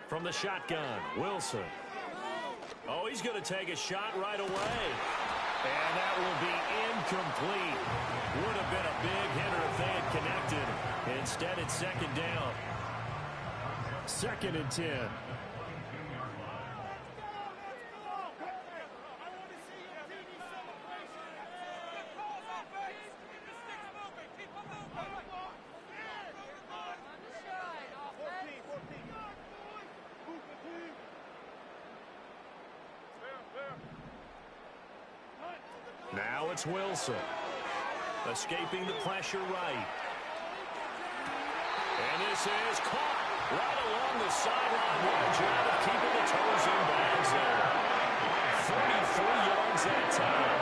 From the shotgun, Wilson. Oh, he's going to take a shot right away. And that will be incomplete. Would have been a big hitter if they had connected. Instead, it's second down. 2nd and 10. Now it's Wilson. Escaping the pressure right. And this is caught right along the sideline. What a job of keeping the toes in bounds there. 44 yards that time.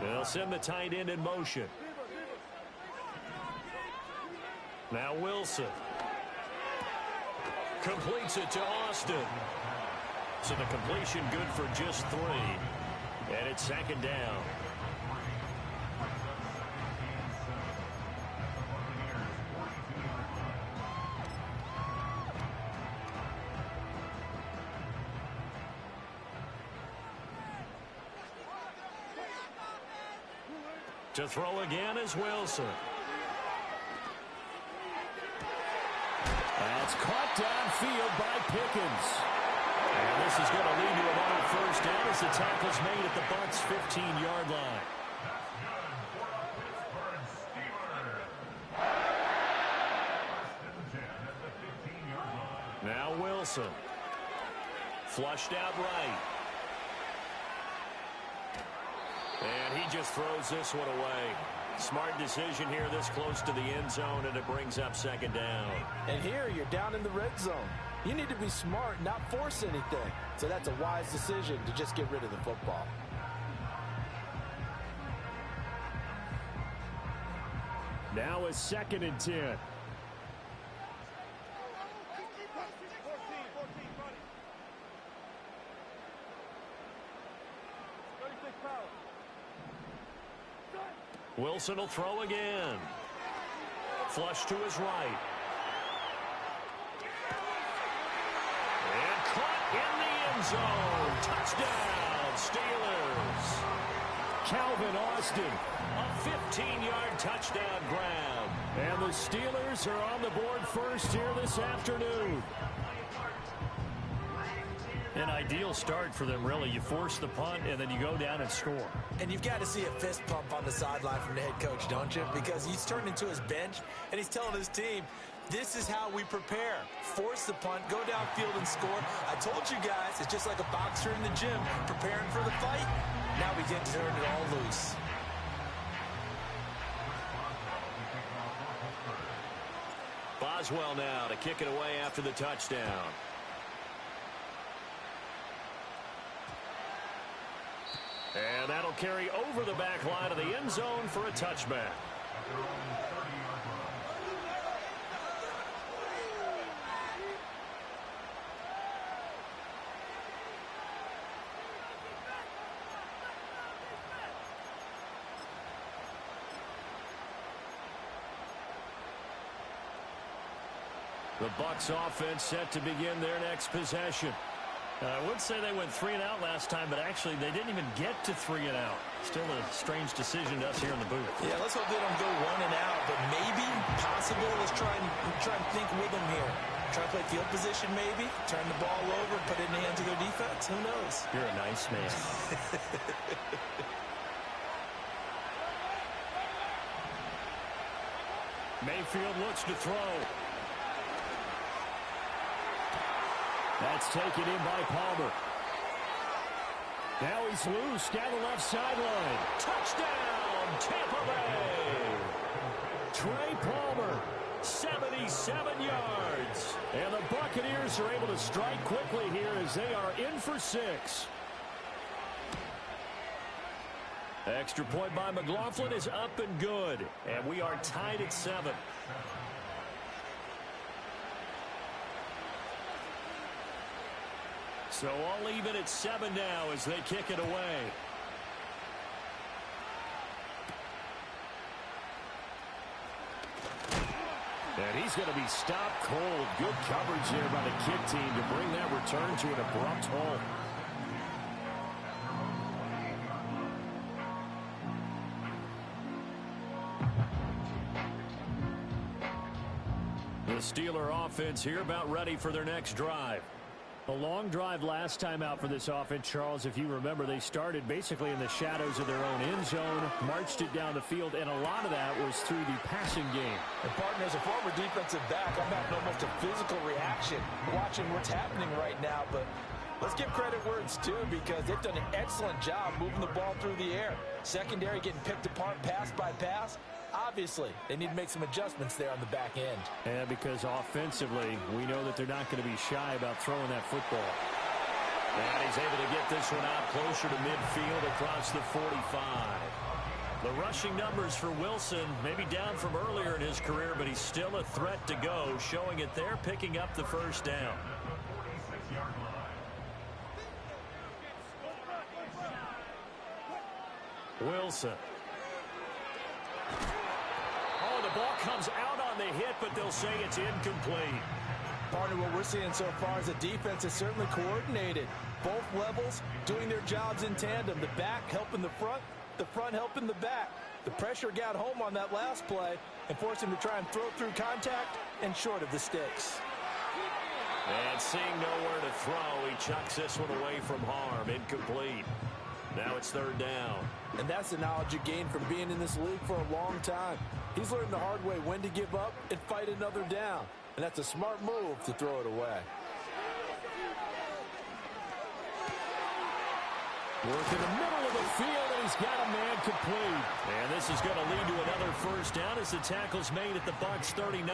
They'll send the tight end in motion. Now Wilson. Completes it to Austin. So the completion good for just 3. And it's second down. To throw again is Wilson. That's caught downfield by Pickens. And this is going to lead to another first down as the tackle's made at the Bucs' 15-yard line. Now Wilson. Flushed out right. And he just throws this one away. Smart decision here this close to the end zone, and it brings up second down. And here you're down in the red zone. You need to be smart, not force anything. So that's a wise decision to just get rid of the football. Now it's 2nd and 10. Wilson will throw again. Flush to his right. And caught in the end zone. Touchdown, Steelers. Calvin Austin, a 15-yard touchdown grab. And the Steelers are on the board first here this afternoon. An ideal start for them, really. You force the punt, and then you go down and score. And you've got to see a fist pump on the sideline from the head coach, don't you? Because he's turned into his bench, and he's telling his team, this is how we prepare. Force the punt, go downfield and score. I told you guys, it's just like a boxer in the gym preparing for the fight. Now we get to turn it all loose. Boswell now to kick it away after the touchdown. And that'll carry over the back line of the end zone for a touchback. The Bucs offense set to begin their next possession. I would say they went 3 and out last time, but actually they didn't even get to 3 and out. Still a strange decision to us here in the booth. Yeah, let's hope they don't go 1 and out, but maybe, possible. Let's try and think with them here. Try to play field position maybe, turn the ball over, put it in the hands of their defense. Who knows? You're a nice man. Mayfield looks to throw. That's taken in by Palmer. Now he's loose down the left sideline. Touchdown, Tampa Bay. Trey Palmer, 77 yards. And the Buccaneers are able to strike quickly here as they are in for 6. Extra point by McLaughlin is up and good. And we are tied at 7. So all even at 7 now as they kick it away. And he's going to be stopped cold. Good coverage there by the kick team to bring that return to an abrupt halt. The Steeler offense here about ready for their next drive. A long drive last time out for this offense, Charles. If you remember, they started basically in the shadows of their own end zone, marched it down the field, and a lot of that was through the passing game. And, partner, as a former defensive back, I'm having almost a physical reaction watching what's happening right now. But let's give credit where it's due because they've done an excellent job moving the ball through the air. Secondary getting picked apart pass by pass. Obviously, they need to make some adjustments there on the back end. And because offensively, we know that they're not going to be shy about throwing that football. And he's able to get this one out closer to midfield across the 45. The rushing numbers for Wilson may be down from earlier in his career, but he's still a threat to go, showing it there, picking up the first down. Wilson. Oh, the ball comes out on the hit, but they'll say it's incomplete. Partner, what we're seeing so far is a defense is certainly coordinated. Both levels doing their jobs in tandem. The back helping the front helping the back. The pressure got home on that last play and forced him to try and throw through contact and short of the sticks. And seeing nowhere to throw, he chucks this one away from harm. Incomplete. Now it's third down. And that's the knowledge you gain from being in this league for a long time. He's learned the hard way when to give up and fight another down. And that's a smart move to throw it away. Work in the middle of the field, and he's got a man complete. And this is going to lead to another first down as the tackle's made at the Bucs 39.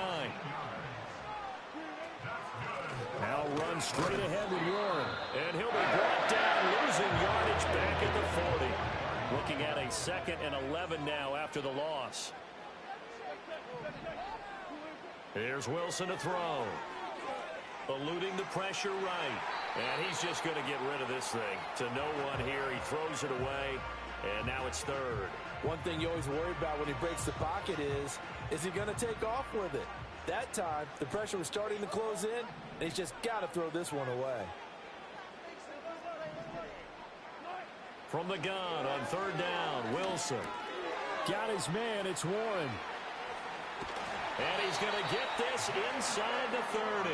Now run straight ahead with Warren. And he'll be brought down, losing yardage back at the 40. Looking at a 2nd and 11 now after the loss. Here's Wilson to throw. Eluding the pressure right. And he's just going to get rid of this thing. To no one here. He throws it away. And now it's third. One thing you always worry about when he breaks the pocket is he going to take off with it? That time, the pressure was starting to close in, and he's just got to throw this one away. From the gun on third down, Wilson. Got his man, it's Warren. And he's going to get this inside the 30.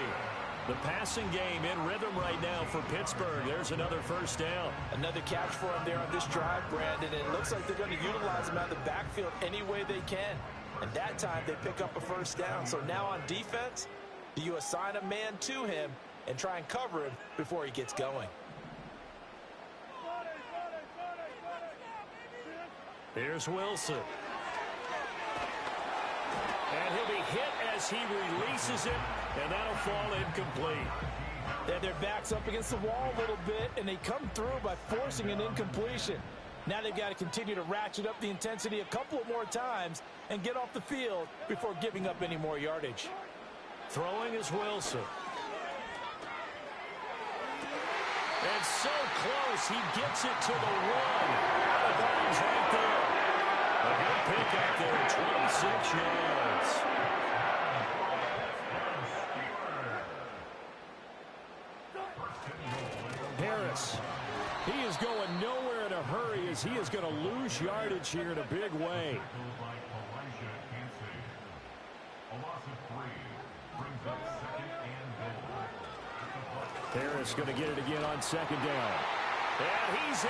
The passing game in rhythm right now for Pittsburgh. There's another first down. Another catch for him there on this drive, Brandon. It looks like they're going to utilize him out of the backfield any way they can. And that time they pick up a first down. So now on defense, do you assign a man to him and try and cover him before he gets going? Here's Wilson. And he'll be hit as he releases it, and that'll fall incomplete. Their back's up against the wall a little bit, and they come through by forcing an incompletion. Now they've got to continue to ratchet up the intensity a couple of more times and get off the field before giving up any more yardage. Throwing is Wilson. And so close, he gets it to the 1. Out of bounds right there. A good pick out there, 26 yards. Harris. He is going nowhere in a hurry as he is going to lose yardage here in a big way. Harris going to get it again on second down. And he's in.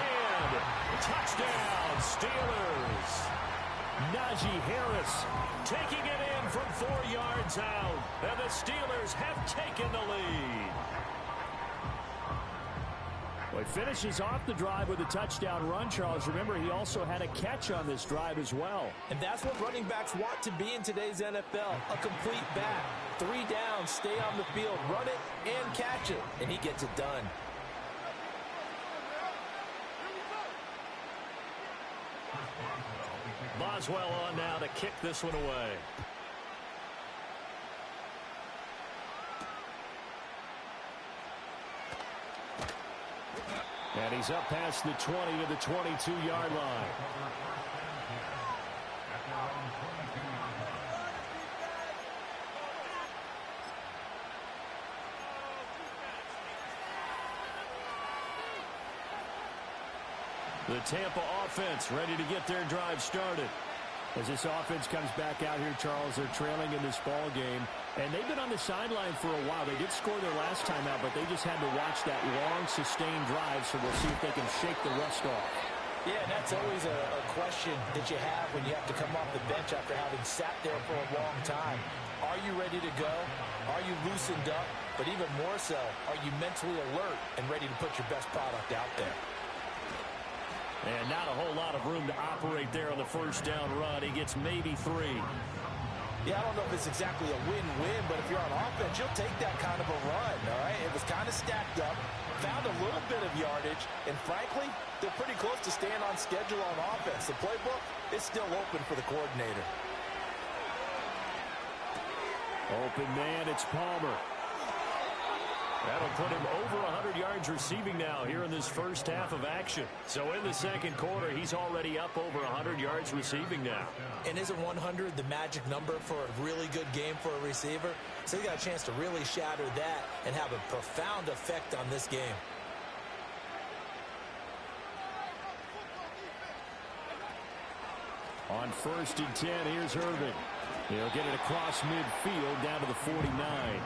Touchdown, Steelers. Najee Harris taking it in from 4 yards out. And the Steelers have taken the lead. Well, he finishes off the drive with a touchdown run, Charles. Remember, he also had a catch on this drive as well. And that's what running backs want to be in today's NFL, a complete back. 3 downs, stay on the field, run it, and catch it. And he gets it done. Boswell on now to kick this one away. And he's up past the 20 to the 22-yard line. The Tampa offense ready to get their drive started. As this offense comes back out here, Charles, they're trailing in this ball game. And they've been on the sideline for a while. They did score their last time out, but they just had to watch that long, sustained drive, so we'll see if they can shake the rust off. Yeah, and that's always a question that you have when you have to come off the bench after having sat there for a long time. Are you ready to go? Are you loosened up? But even more so, are you mentally alert and ready to put your best product out there? And not a whole lot of room to operate there on the first down run. He gets maybe 3. Yeah, I don't know if it's exactly a win-win, but if you're on offense, you'll take that kind of a run, all right? It was kind of stacked up, found a little bit of yardage, and frankly, they're pretty close to staying on schedule on offense. The playbook is still open for the coordinator. Open man, it's Palmer. That'll put him over 100 yards receiving now here in this first half of action. So in the second quarter, he's already up over 100 yards receiving now. And isn't 100 the magic number for a really good game for a receiver? So he got a chance to really shatter that and have a profound effect on this game. On 1st and 10, here's Irving. He'll get it across midfield down to the 49.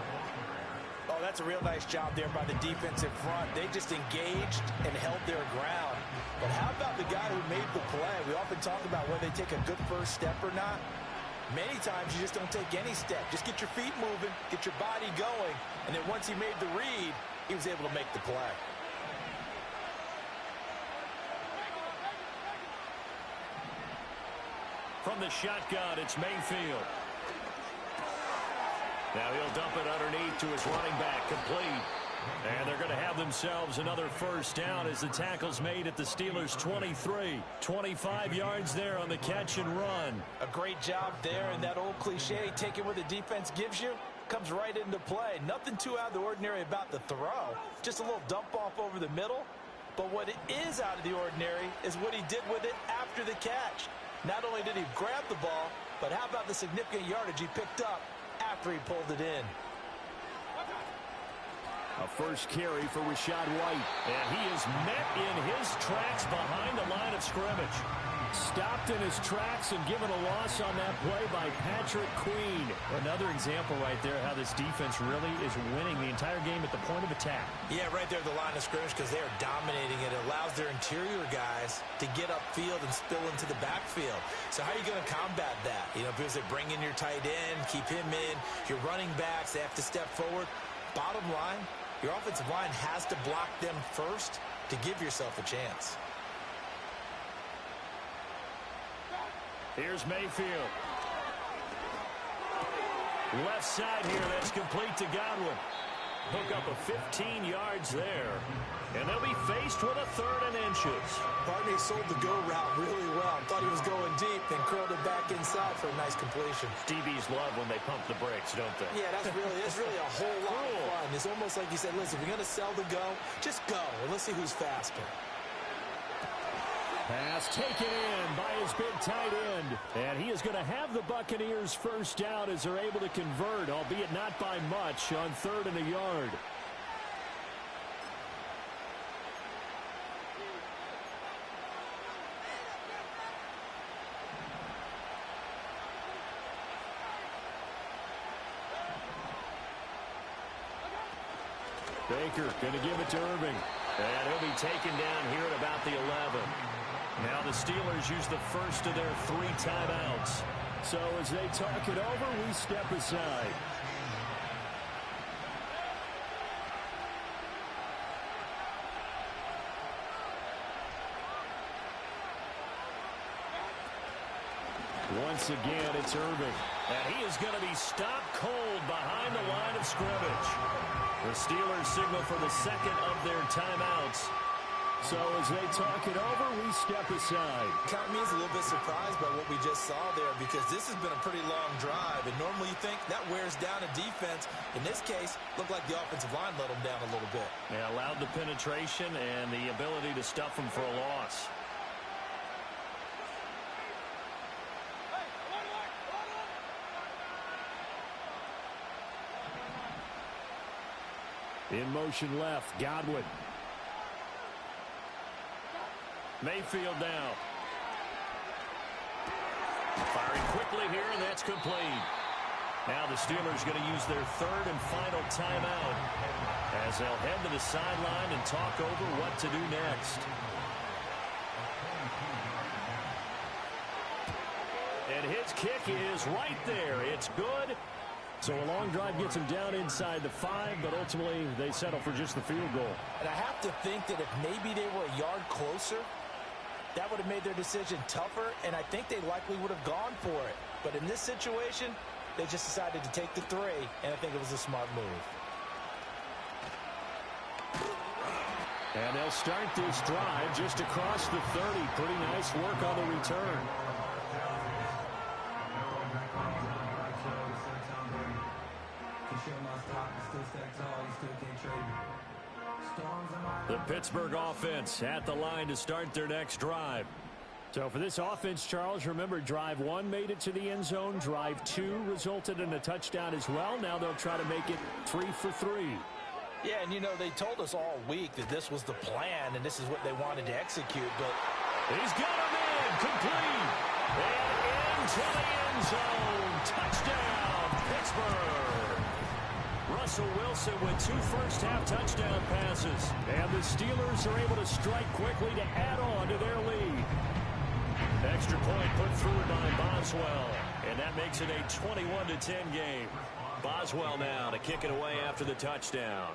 Oh, that's a real nice job there by the defensive front. They just engaged and held their ground. But how about the guy who made the play? We often talk about whether they take a good first step or not. Many times you just don't take any step. Just get your feet moving, get your body going, and then once he made the read, he was able to make the play. From the shotgun, it's Mayfield. Now he'll dump it underneath to his running back, complete. And they're going to have themselves another first down as the tackle's made at the Steelers' 23. 25 yards there on the catch and run. A great job there, and that old cliche, take it where the defense gives you, comes right into play. Nothing too out of the ordinary about the throw. Just a little dump off over the middle. But what it is out of the ordinary is what he did with it after the catch. Not only did he grab the ball, but how about the significant yardage he picked up after he pulled it in. A first carry for Rachaad White. And he is met in his tracks behind the line of scrimmage. Stopped in his tracks and given a loss on that play by Patrick Queen. Another example right there how this defense really is winning the entire game at the point of attack. Yeah, right there at the line of scrimmage because they are dominating it. It allows their interior guys to get upfield and spill into the backfield. So how are you going to combat that? You know, because they bring in your tight end, keep him in. Your running backs, they have to step forward. Bottom line, your offensive line has to block them first to give yourself a chance. Here's Mayfield. Left side here, that's complete to Godwin. Hook up of 15 yards there. And they'll be faced with a 3rd and inches. Barney sold the go route really well. Thought he was going deep, then curled it back inside for a nice completion. DBs love when they pump the brakes, don't they? Yeah, that's really a whole lot of fun. It's almost like you said, listen, if you're going to sell the go, just go, and let's see who's faster. Pass taken in by his big tight end. And he is going to have the Buccaneers first down as they're able to convert, albeit not by much, on 3rd and a yard. Baker going to give it to Irving. And he'll be taken down here at about the 11. Now the Steelers use the first of their 3 timeouts. So as they talk it over, we step aside. Once again, it's Irving. And he is going to be stopped cold behind the line of scrimmage. The Steelers signal for the second of their timeouts. So as they talk it over, we step aside. Count me as a little bit surprised by what we just saw there because this has been a pretty long drive. And normally you think that wears down a defense. In this case, looked like the offensive line let them down a little bit. They allowed the penetration and the ability to stuff them for a loss. In motion left, Godwin. Mayfield now. Firing quickly here, and that's complete. Now the Steelers going to use their third and final timeout as they'll head to the sideline and talk over what to do next. And his kick is right there. It's good. So a long drive gets him down inside the 5, but ultimately they settle for just the field goal. And I have to think that if maybe they were a yard closer, that would have made their decision tougher, and I think they likely would have gone for it. But in this situation, they just decided to take the 3, and I think it was a smart move. And they'll start this drive just across the 30. Pretty nice work on the return. The Pittsburgh offense at the line to start their next drive. So for this offense, Charles, remember drive 1 made it to the end zone. Drive 2 resulted in a touchdown as well. Now they'll try to make it 3 for 3. Yeah, and you know, they told us all week that this was the plan and this is what they wanted to execute, but he's got him in, complete, and into the end zone. Touchdown, Pittsburgh. Russell Wilson with 2 first-half touchdown passes. And the Steelers are able to strike quickly to add on to their lead. Extra point put through by Boswell. And that makes it a 21-10 game. Boswell now to kick it away after the touchdown.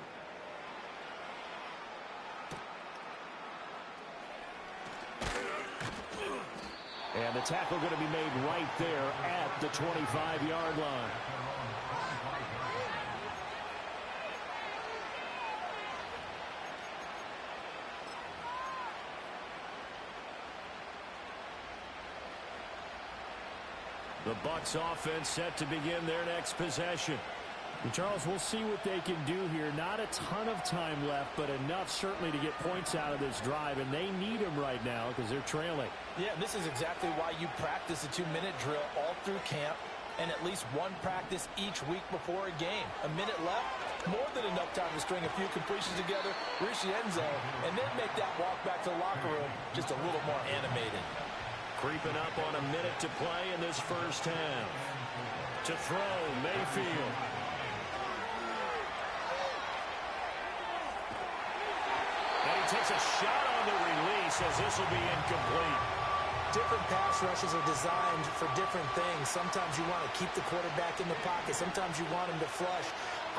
And the tackle going to be made right there at the 25-yard line. The Bucs offense set to begin their next possession. And Charles, we'll see what they can do here. Not a ton of time left, but enough certainly to get points out of this drive, and they need them right now because they're trailing. Yeah, this is exactly why you practice a 2-minute drill all through camp and at least one practice each week before a game. A minute left, more than enough time to string a few completions together, reach the end zone, and then make that walk back to the locker room just a little more animated. Creeping up on a minute to play in this first half. To throw, Mayfield. And he takes a shot on the release as this will be incomplete. Different pass rushes are designed for different things. Sometimes you want to keep the quarterback in the pocket. Sometimes you want him to flush.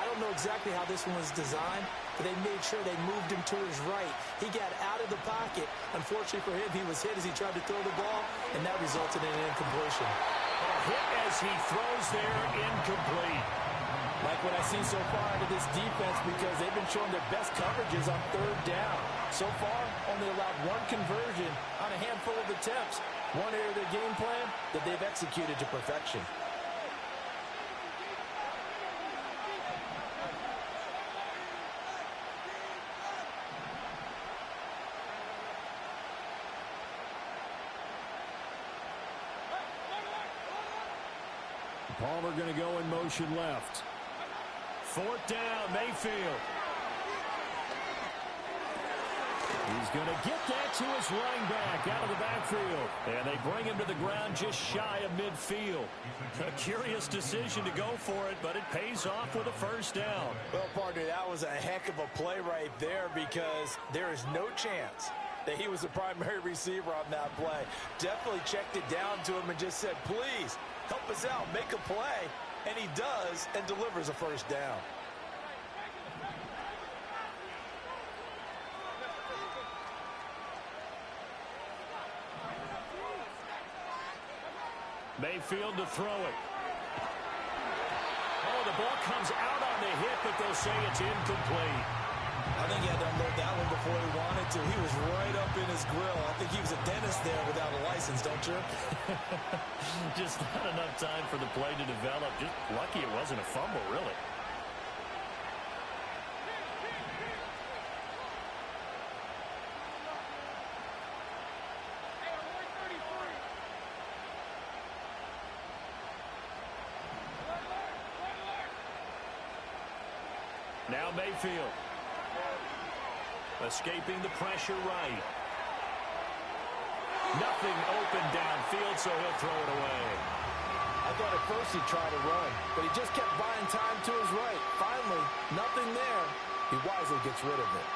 I don't know exactly how this one was designed, but they made sure they moved him to his right. He got out of the pocket. Unfortunately for him, he was hit as he tried to throw the ball, and that resulted in an incompletion. A hit as he throws there, incomplete. Like what I've seen so far out of this defense, because they've been showing their best coverages on 3rd down. So far, only allowed 1 conversion on a handful of attempts. One area of their game plan that they've executed to perfection. Palmer going to go in motion left. 4th down, Mayfield. He's going to get that to his running back out of the backfield. And they bring him to the ground just shy of midfield. A curious decision to go for it, but it pays off with a 1st down. Well, partner, that was a heck of a play right there because there is no chance that he was the primary receiver on that play. Definitely checked it down to him and just said, please, help us out, make a play. And he does and delivers a 1st down. Mayfield to throw it. Oh, the ball comes out on the hit, but they'll say it's incomplete. think he had to unload that one before he wanted to. He was right up in his grill. I think he was a dentist there without a license, don't you? Just not enough time for the play to develop. Just lucky it wasn't a fumble, really. Now Mayfield. Escaping the pressure right. Nothing open downfield, so he'll throw it away. I thought at first he'd try to run, but he just kept buying time to his right. Finally, nothing there. He wisely gets rid of it.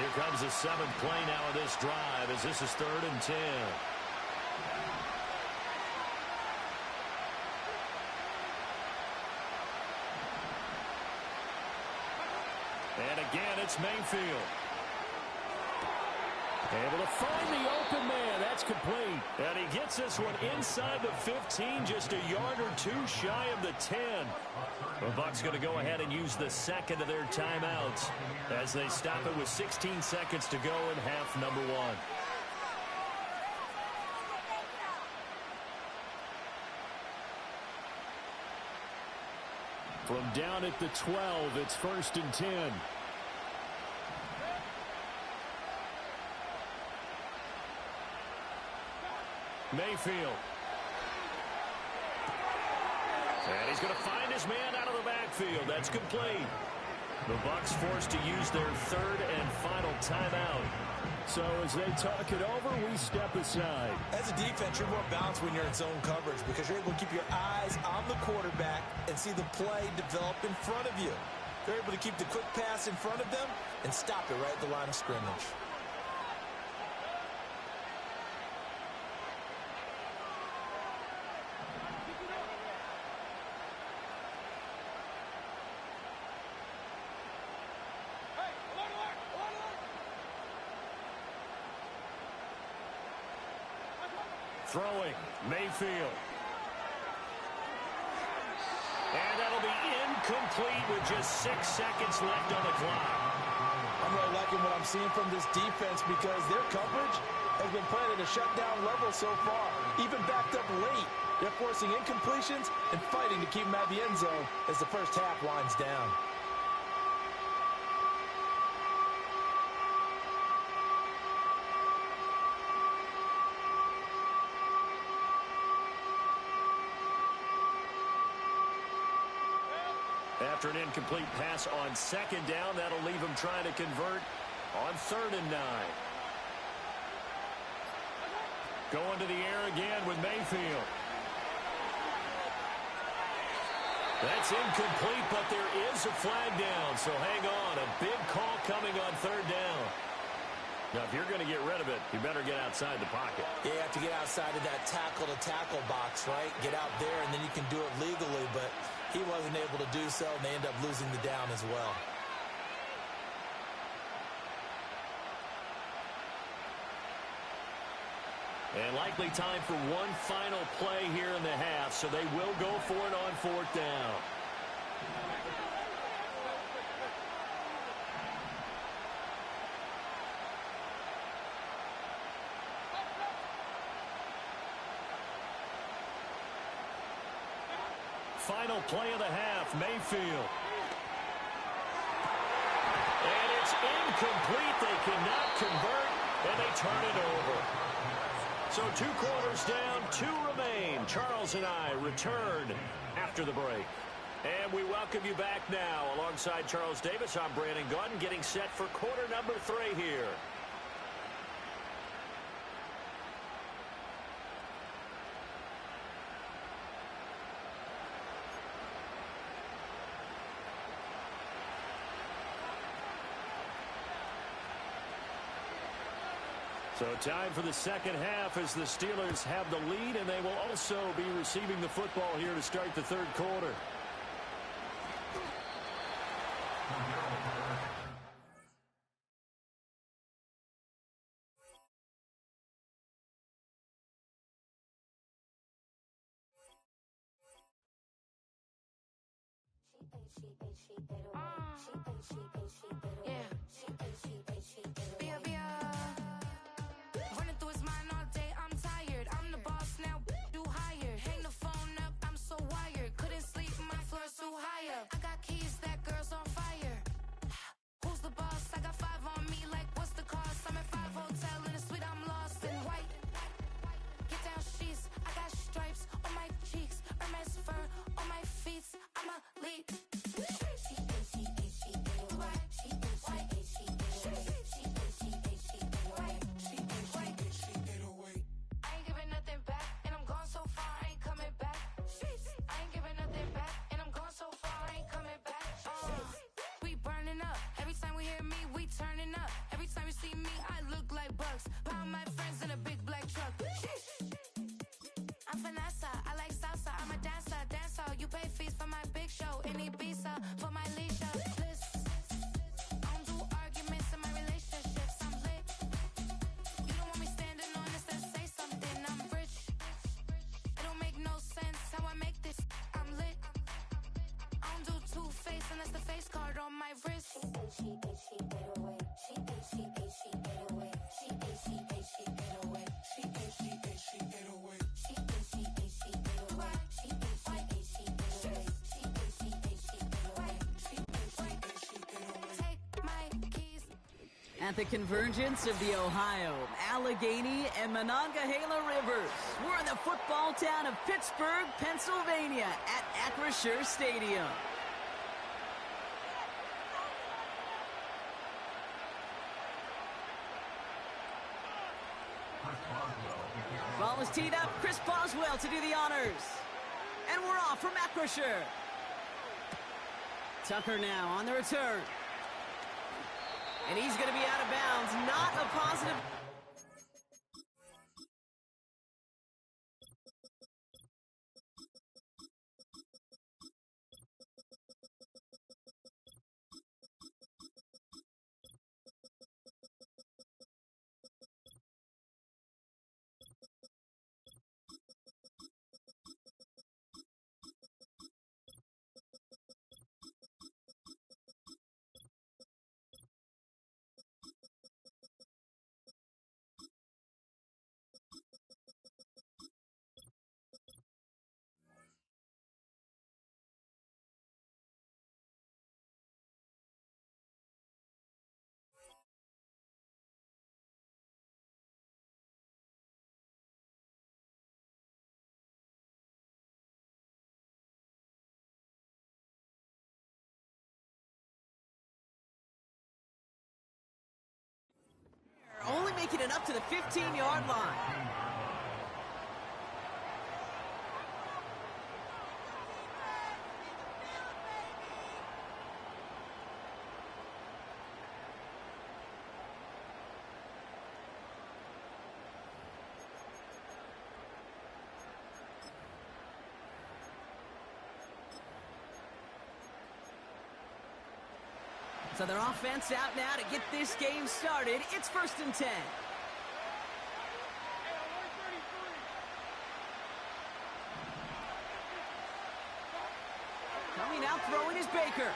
Here comes the 7th play now of this drive as this is 3rd and 10. And again, it's Mayfield. Able to find the open man. That's complete. And he gets this one inside the 15, just a yard or two shy of the 10. The Bucs going to go ahead and use the second of their timeouts as they stop it with 16 seconds to go in half number 1. From down at the 12, it's 1st and 10. Mayfield. And he's going to find his man out of the backfield. That's complete. The Bucs forced to use their 3rd and final timeout. So as they talk it over, we step aside. As a defense, you're more balanced when you're in zone coverage because you're able to keep your eyes on the quarterback and see the play develop in front of you. They're able to keep the quick pass in front of them and stop it right at the line of scrimmage. Throwing, Mayfield. And that'll be incomplete with just 6 seconds left on the clock. I'm really liking what I'm seeing from this defense because their coverage has been playing at a shutdown level so far. Even backed up late. They're forcing incompletions and fighting to keep them out of the end zone as the first half winds down. After an incomplete pass on 2nd down, that'll leave him trying to convert on 3rd and 9. Going to the air again with Mayfield. That's incomplete, but there is a flag down, so hang on. A big call coming on 3rd down. Now, if you're going to get rid of it, you better get outside the pocket. Yeah, you have to get outside of that tackle-to-tackle box, right? Get out there, and then you can do it legally, but he wasn't able to do so, and they end up losing the down as well. And likely time for one final play here in the half, so they will go for it on 4th down. Final play of the half, Mayfield. And it's incomplete. They cannot convert, and they turn it over. So 2 quarters down, 2 remain. Charles and I return after the break. And we welcome you back now. Alongside Charles Davis, I'm Brandon Gaudin, getting set for quarter number 3 here. So time for the second half as the Steelers have the lead, and they will also be receiving the football here to start the 3rd quarter. Yeah. Bia, Bia. Running through his mind all day, I'm tired. I'm the boss now, do higher. Hang the phone up, I'm so wired. Couldn't sleep, my floor's too higher. I got keys, that girl's on fire. Who's the boss? I got 5 on me, like what's the cost? I'm at 5 hotel in a suite, I'm lost in white. Get down sheets, I got stripes on my cheeks, Hermes fur on my feet. I'm a lead. I ain't giving nothing back, and I'm gone so far, I ain't coming back. I ain't giving nothing back, and I'm gone so far, I ain't coming back. We burning up. Every time we hear me, we turning up. Every time you see me, I look like bugs. Pound my friends in a big black truck. I'm Vanessa, I like salsa, I'm a dancer, dancer. You pay fees for my big show in Ibiza, for my leisure. Listen, I don't do arguments in my relationships, I'm lit. You don't want me standing on this, then say something, I'm rich. It don't make no sense how I make this, I'm lit. I don't do two-face unless the face card on my wrist. At the convergence of the Ohio, Allegheny, and Monongahela rivers, we're in the football town of Pittsburgh, Pennsylvania, at Acrisure Stadium. Ball is teed up. Chris Boswell to do the honors. And we're off from Acrisure. Tucker now on the return. And he's going to be out of bounds. Not a positive. Only making it up to the 15-yard line. So their offense out now to get this game started. It's 1st and 10. Coming out throwing is Baker.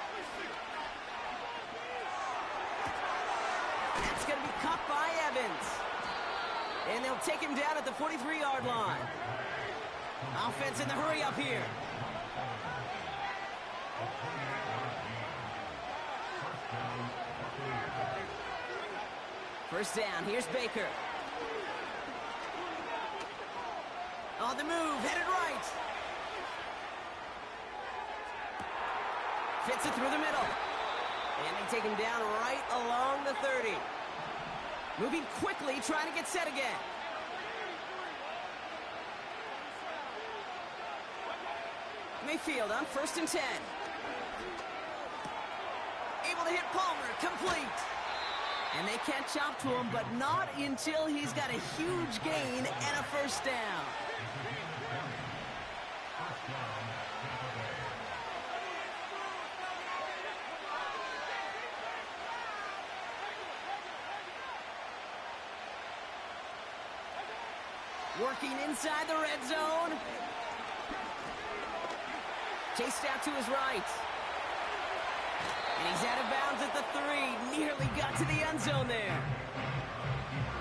That's going to be caught by Evans. And they'll take him down at the 43-yard line. Offense in the hurry up here. First down, here's Baker. On the move, headed right. Fits it through the middle. And they take him down right along the 30. Moving quickly, trying to get set again. Mayfield on 1st and 10. Able to hit Palmer, complete. And they catch up to him, but not until he's got a huge gain and a first down. Working inside the red zone. Chased out to his right. And he's out of bounds at the 3. Nearly got to the end zone there.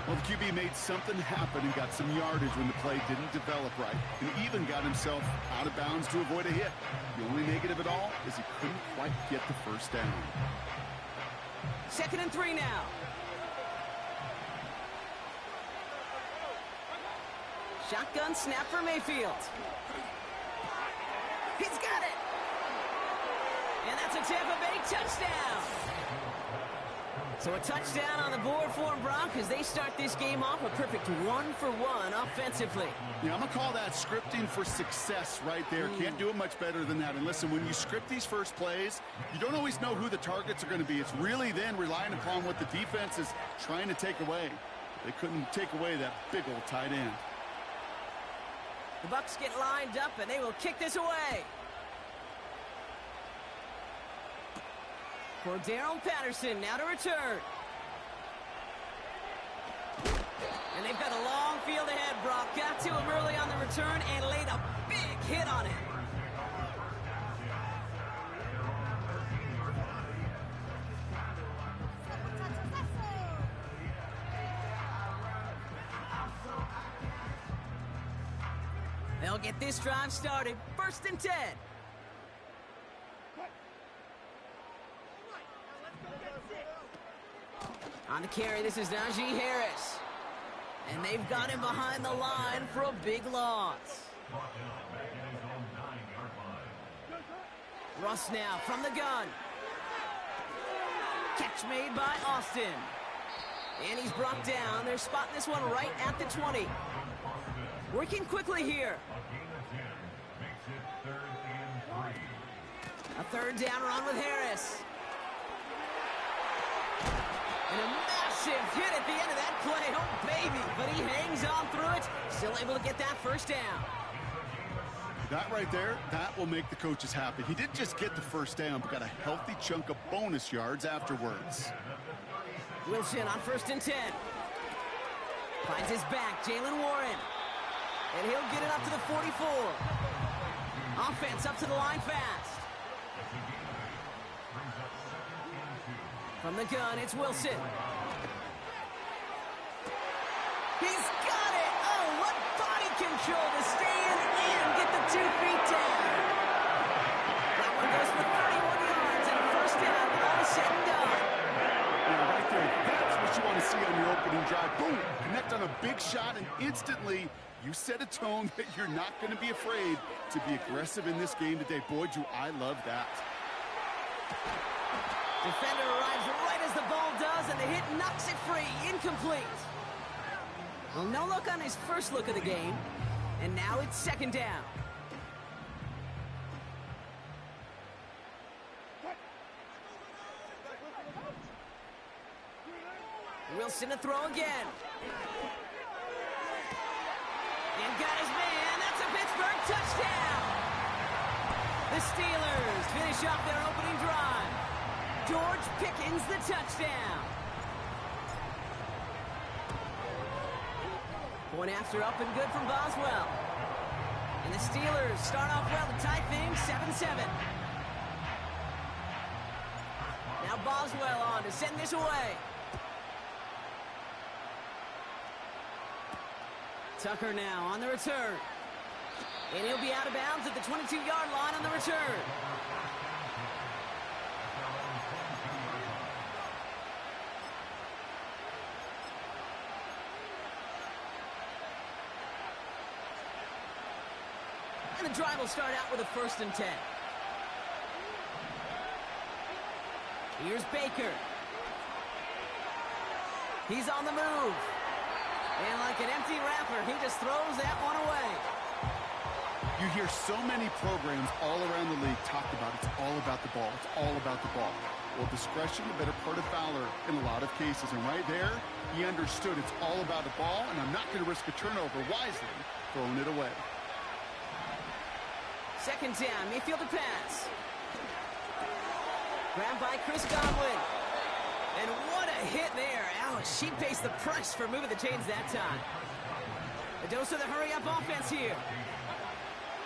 Well, the QB made something happen and got some yardage when the play didn't develop right, and even got himself out of bounds to avoid a hit. The only negative at all is he couldn't quite get the first down. 2nd and 3 now. Shotgun snap for Mayfield. He's got it. And that's a Tampa Bay touchdown. So a touchdown on the board for them, Brock, as they start this game off a perfect 1-for-1 offensively. Yeah, I'm going to call that scripting for success right there. Can't do it much better than that. And listen, when you script these first plays, you don't always know who the targets are going to be. It's really then relying upon what the defense is trying to take away. They couldn't take away that big old tight end. The Bucs get lined up, and they will kick this away. For Darrell Patterson, now to return. And they've got a long field ahead, Brock. Got to him early on the return and laid a big hit on it. They'll get this drive started. 1st and 10. On the carry, this is Najee Harris. And they've got him behind the line for a big loss. Russ now from the gun. Catch made by Austin. And he's brought down. They're spotting this one right at the 20. Working quickly here. A 3rd down run with Harris. And a massive hit at the end of that play. Oh, baby. But he hangs on through it. Still able to get that 1st down. That right there, that will make the coaches happy. He didn't just get the 1st down, but got a healthy chunk of bonus yards afterwards. Wilson on 1st and 10. Finds his back, Jalen Warren. And he'll get it up to the 44. Offense up to the line fast. From the gun, it's Wilson. He's got it! Oh, what body control to stay in and get the 2 feet down. That one goes for 31 yards and a 1st down, all said and done. Yeah, right there, that's what you want to see on your opening drive. Boom! Connect on a big shot, and instantly you set a tone that you're not going to be afraid to be aggressive in this game today. Boy, do I love that. Defender arrives right as the ball does, and the hit knocks it free. Incomplete. Well, no look on his first look of the game, and now it's 2nd down. Wilson to throw again. And got his man. That's a Pittsburgh touchdown. The Steelers finish off their opening drive. George Pickens the touchdown. Point after up and good from Boswell. And the Steelers start off well to tie things 7-7. Now Boswell on to send this away. Tucker now on the return. And he'll be out of bounds at the 22-yard line on the return. And the drive will start out with a 1st and 10. Here's Baker. He's on the move. And like an empty wrapper, he just throws that one away. You hear so many programs all around the league talk about it's all about the ball. It's all about the ball. Well, discretion, the better part of valor in a lot of cases. And right there, he understood it's all about the ball, and I'm not going to risk a turnover, wisely throwing it away. 2nd down, Mayfield to pass. Grabbed by Chris Godwin. And what a hit there. Alice, she pays the price for moving the chains that time. A dose of the hurry-up offense here.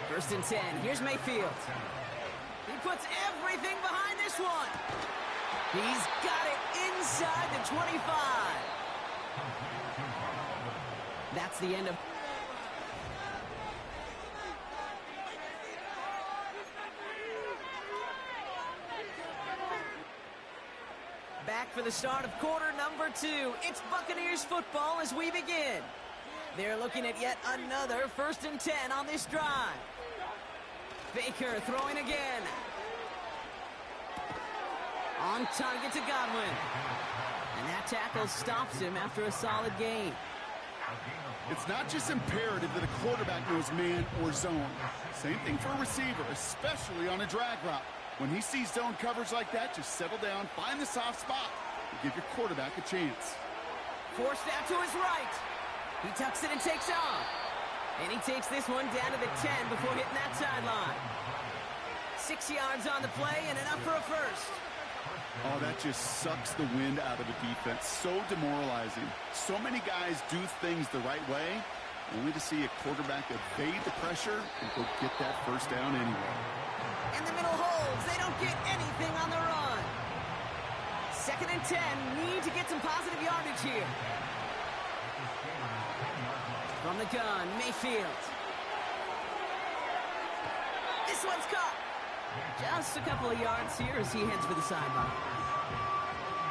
1st and 10. Here's Mayfield. He puts everything behind this one. He's got it inside the 25. That's the end of... Back for the start of quarter number 2. It's Buccaneers football as we begin. They're looking at yet another 1st and 10 on this drive. Baker throwing again. On target to Godwin. And that tackle stops him after a solid gain. It's not just imperative that a quarterback knows man or zone. Same thing for a receiver, especially on a drag route. When he sees zone coverage like that, just settle down, find the soft spot, and give your quarterback a chance. Forced out to his right. He tucks it and takes off. And he takes this one down to the 10 before hitting that sideline. 6 yards on the play and enough for a first. Oh, that just sucks the wind out of a defense. So demoralizing. So many guys do things the right way, only to see a quarterback evade the pressure and go get that first down anyway. And the middle holds. They don't get anything on the run. 2nd and 10. Need to get some positive yardage here. From the gun, Mayfield. This one's caught. Just a couple of yards here as he heads for the sideline.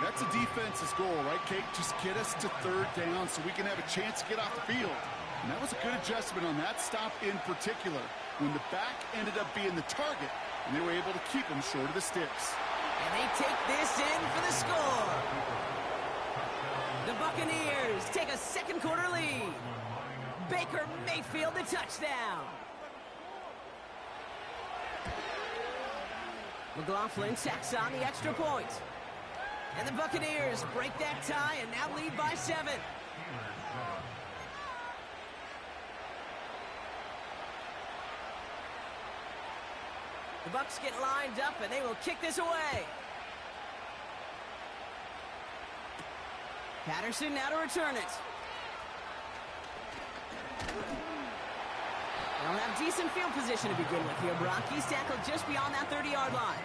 That's a defense's goal, right, Kate? Just get us to 3rd down so we can have a chance to get off the field. And that was a good adjustment on that stop in particular, when the back ended up being the target, and they were able to keep him short of the sticks. And they take this in for the score. The Buccaneers take a 2nd quarter lead. Baker Mayfield the touchdown. McLaughlin tacks on the extra point. And the Buccaneers break that tie and now lead by 7. The Bucs get lined up and they will kick this away. Patterson now to return it. They'll have decent field position to begin with here. Brock, he's tackled just beyond that 30-yard line.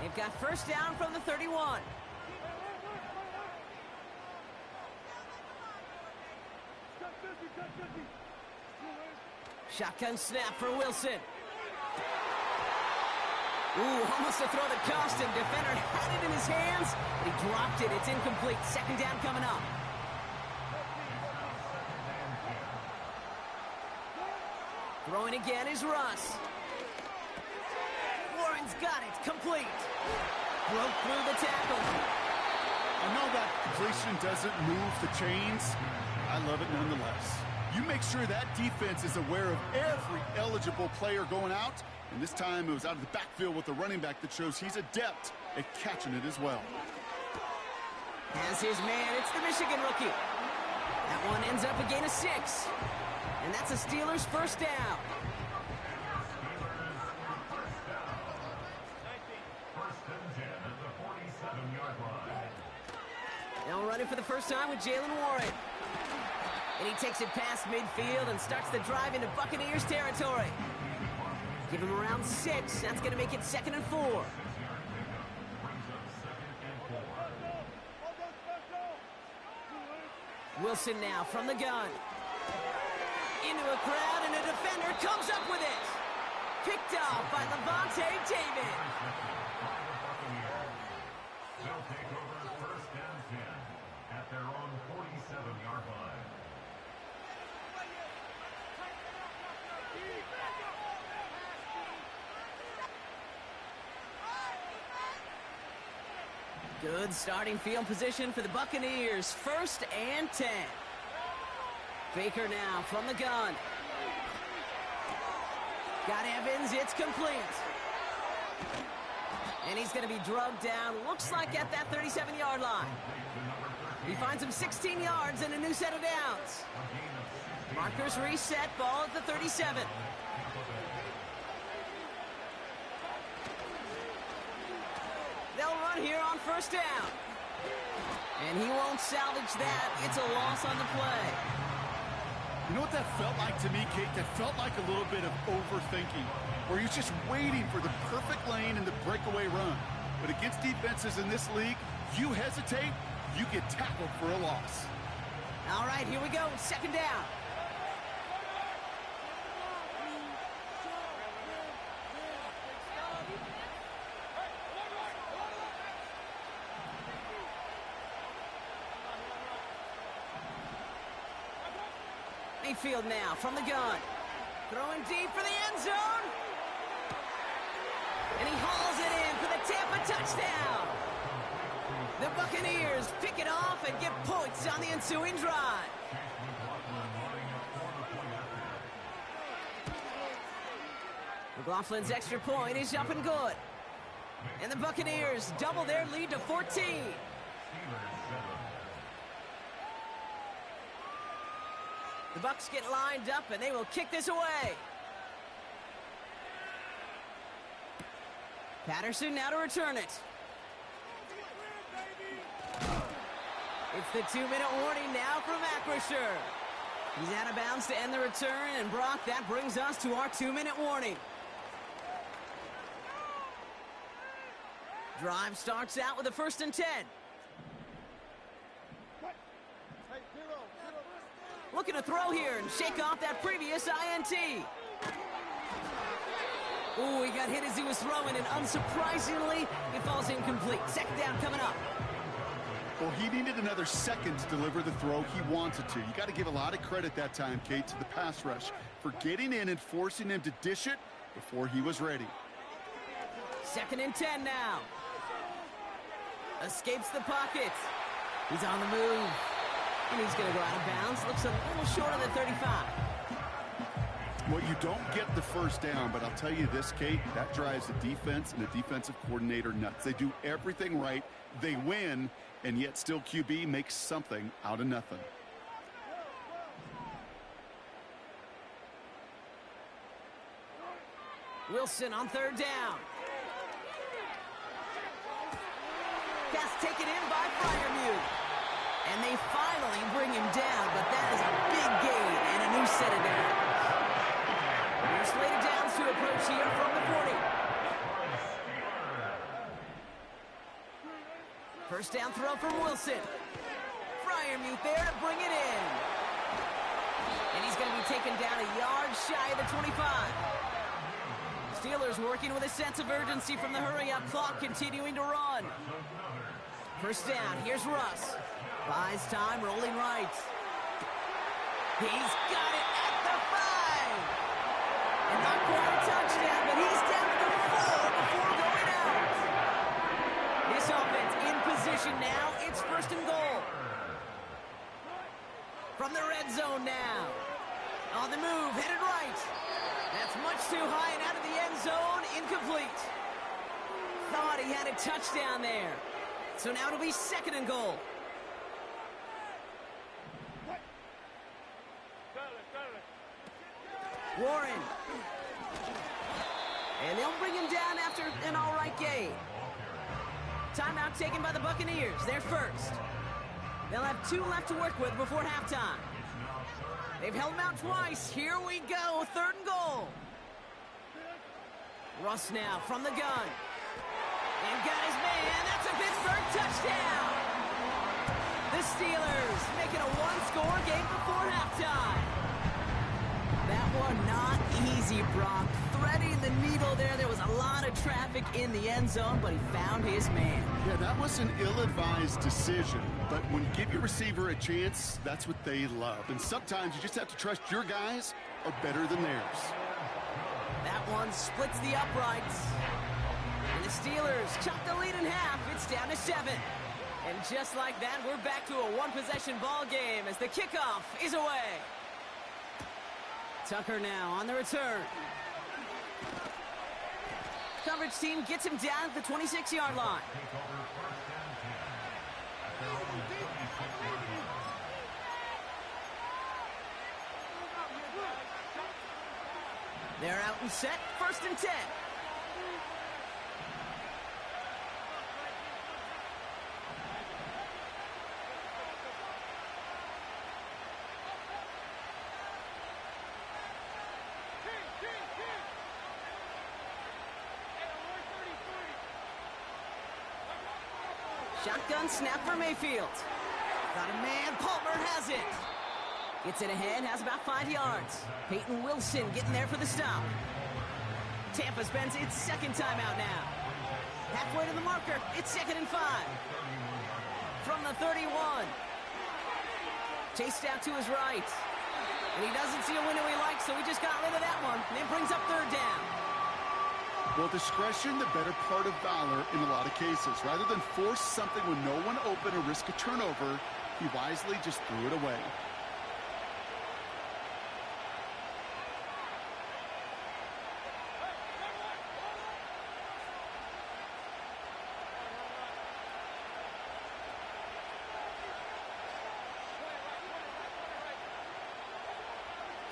They've got first down from the 31. Shotgun snap for Wilson. Ooh, almost a throw that cost him. Defender had it in his hands, but he dropped it. It's incomplete. 2nd down coming up. Throwing again is Russ. Warren's got it. Complete. Broke through the tackle. I know that completion doesn't move the chains. I love it nonetheless. You make sure that defense is aware of every eligible player going out. And this time it was out of the backfield with a running back that shows he's adept at catching it as well. As his man, it's the Michigan rookie. That one ends up a gain of 6. And that's a Steelers first down. Now running for the first time with Jalen Warren. And he takes it past midfield and starts the drive into Buccaneers territory. Give him around 6. That's going to make it 2nd and 4. Wilson now from the gun. Into a crowd, and a defender comes up with it. Picked off by Levante David. They'll take over 1st and 10 at their own 47-yard line. Good starting field position for the Buccaneers. 1st and 10. Baker now from the gun. Got Evans. It's complete. And he's going to be drugged down. Looks like at that 37-yard line. He finds him 16 yards and a new set of downs. Markers reset. Ball at the 37. They'll run here on first down. And he won't salvage that. It's a loss on the play. You know what that felt like to me, Kate? That felt like a little bit of overthinking, where he's just waiting for the perfect lane and the breakaway run. But against defenses in this league, you hesitate, you get tackled for a loss. All right, here we go. Second down. Mayfield now from the gun. Throwing deep for the end zone. And he hauls it in for the Tampa touchdown. The Buccaneers pick it off and get points on the ensuing drive. McLaughlin's extra point is up and good. And the Buccaneers double their lead to 14. The Bucs get lined up, and they will kick this away. Patterson now to return it. It's the 2-minute warning now from Acrisure. He's out of bounds to end the return, and Brock, that brings us to our 2-minute warning. Drive starts out with a 1st and 10. Looking to throw here and shake off that previous INT. Ooh, he got hit as he was throwing, and unsurprisingly, it falls incomplete. Second down coming up. Well, he needed another second to deliver the throw he wanted to. You got to give a lot of credit that time, Kate, to the pass rush for getting in and forcing him to dish it before he was ready. 2nd and 10 now. Escapes the pocket. He's on the move. And he's going to go out of bounds. Looks a little short of the 35. Well, you don't get the first down, but I'll tell you this, Kate, that drives the defense and the defensive coordinator nuts. They do everything right. They win, and yet still QB makes something out of nothing. Wilson on 3rd down. Pass taken in by Freiermuth. And they finally bring him down, but that is a big gain and a new set of downs. Here's Slater Downs to approach here from the 40. 1st down throw from Wilson. Freiermuth there to bring it in. And he's going to be taken down a yard shy of the 25. Steelers working with a sense of urgency from the hurry-up clock, continuing to run. 1st down, here's Russ. Buys time, rolling right. He's got it at the 5. And not quite a touchdown, but he's down at the 4 before going out. This offense in position now. It's 1st and goal. From the red zone now. On the move, headed right. That's much too high and out of the end zone. Incomplete. Thought he had a touchdown there. So now it'll be 2nd and goal. Warren. And they'll bring him down after an all-right game. Timeout taken by the Buccaneers. They're first. They'll have 2 left to work with before halftime. They've held him out twice. Here we go. 3rd and goal. Russ now from the gun. And got his man. That's a Pittsburgh touchdown. The Steelers making a 1-score game before halftime. That one not easy, Brock. Threading the needle there. There was a lot of traffic in the end zone, but he found his man. Yeah, that was an ill-advised decision. But when you give your receiver a chance, that's what they love. And sometimes you just have to trust your guys are better than theirs. That one splits the uprights. And the Steelers chop the lead in half. It's down to 7. And just like that, we're back to a 1-possession ball game as the kickoff is away. Tucker now on the return. Coverage team gets him down at the 26-yard line. They're out and set. 1st and 10. Shotgun snap for Mayfield. Got a man. Palmer has it. Gets it ahead, has about 5 yards. Peyton Wilson getting there for the stop. Tampa spends its second timeout now. Halfway to the marker, it's 2nd and 5. From the 31. Chased out to his right. And he doesn't see a window he likes, so he just got rid of that one. And it brings up 3rd down. Well, discretion, the better part of valor in a lot of cases. Rather than force something with no one open or risk a turnover, he wisely just threw it away.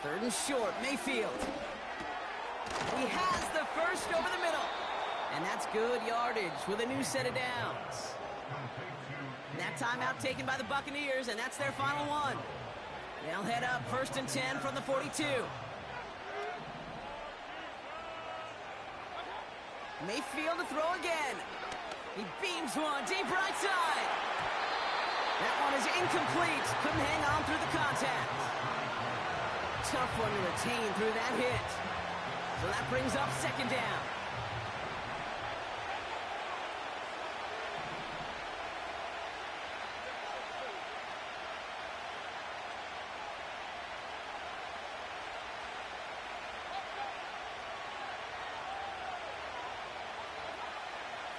Third and short, Mayfield. He has the first over the middle. And that's good yardage with a new set of downs. That timeout taken by the Buccaneers, and that's their final one. They'll head up 1st and 10 from the 42. Mayfield to throw again. He beams one deep right side. That one is incomplete. Couldn't hang on through the contact. Tough one to retain through that hit. So that brings up 2nd down.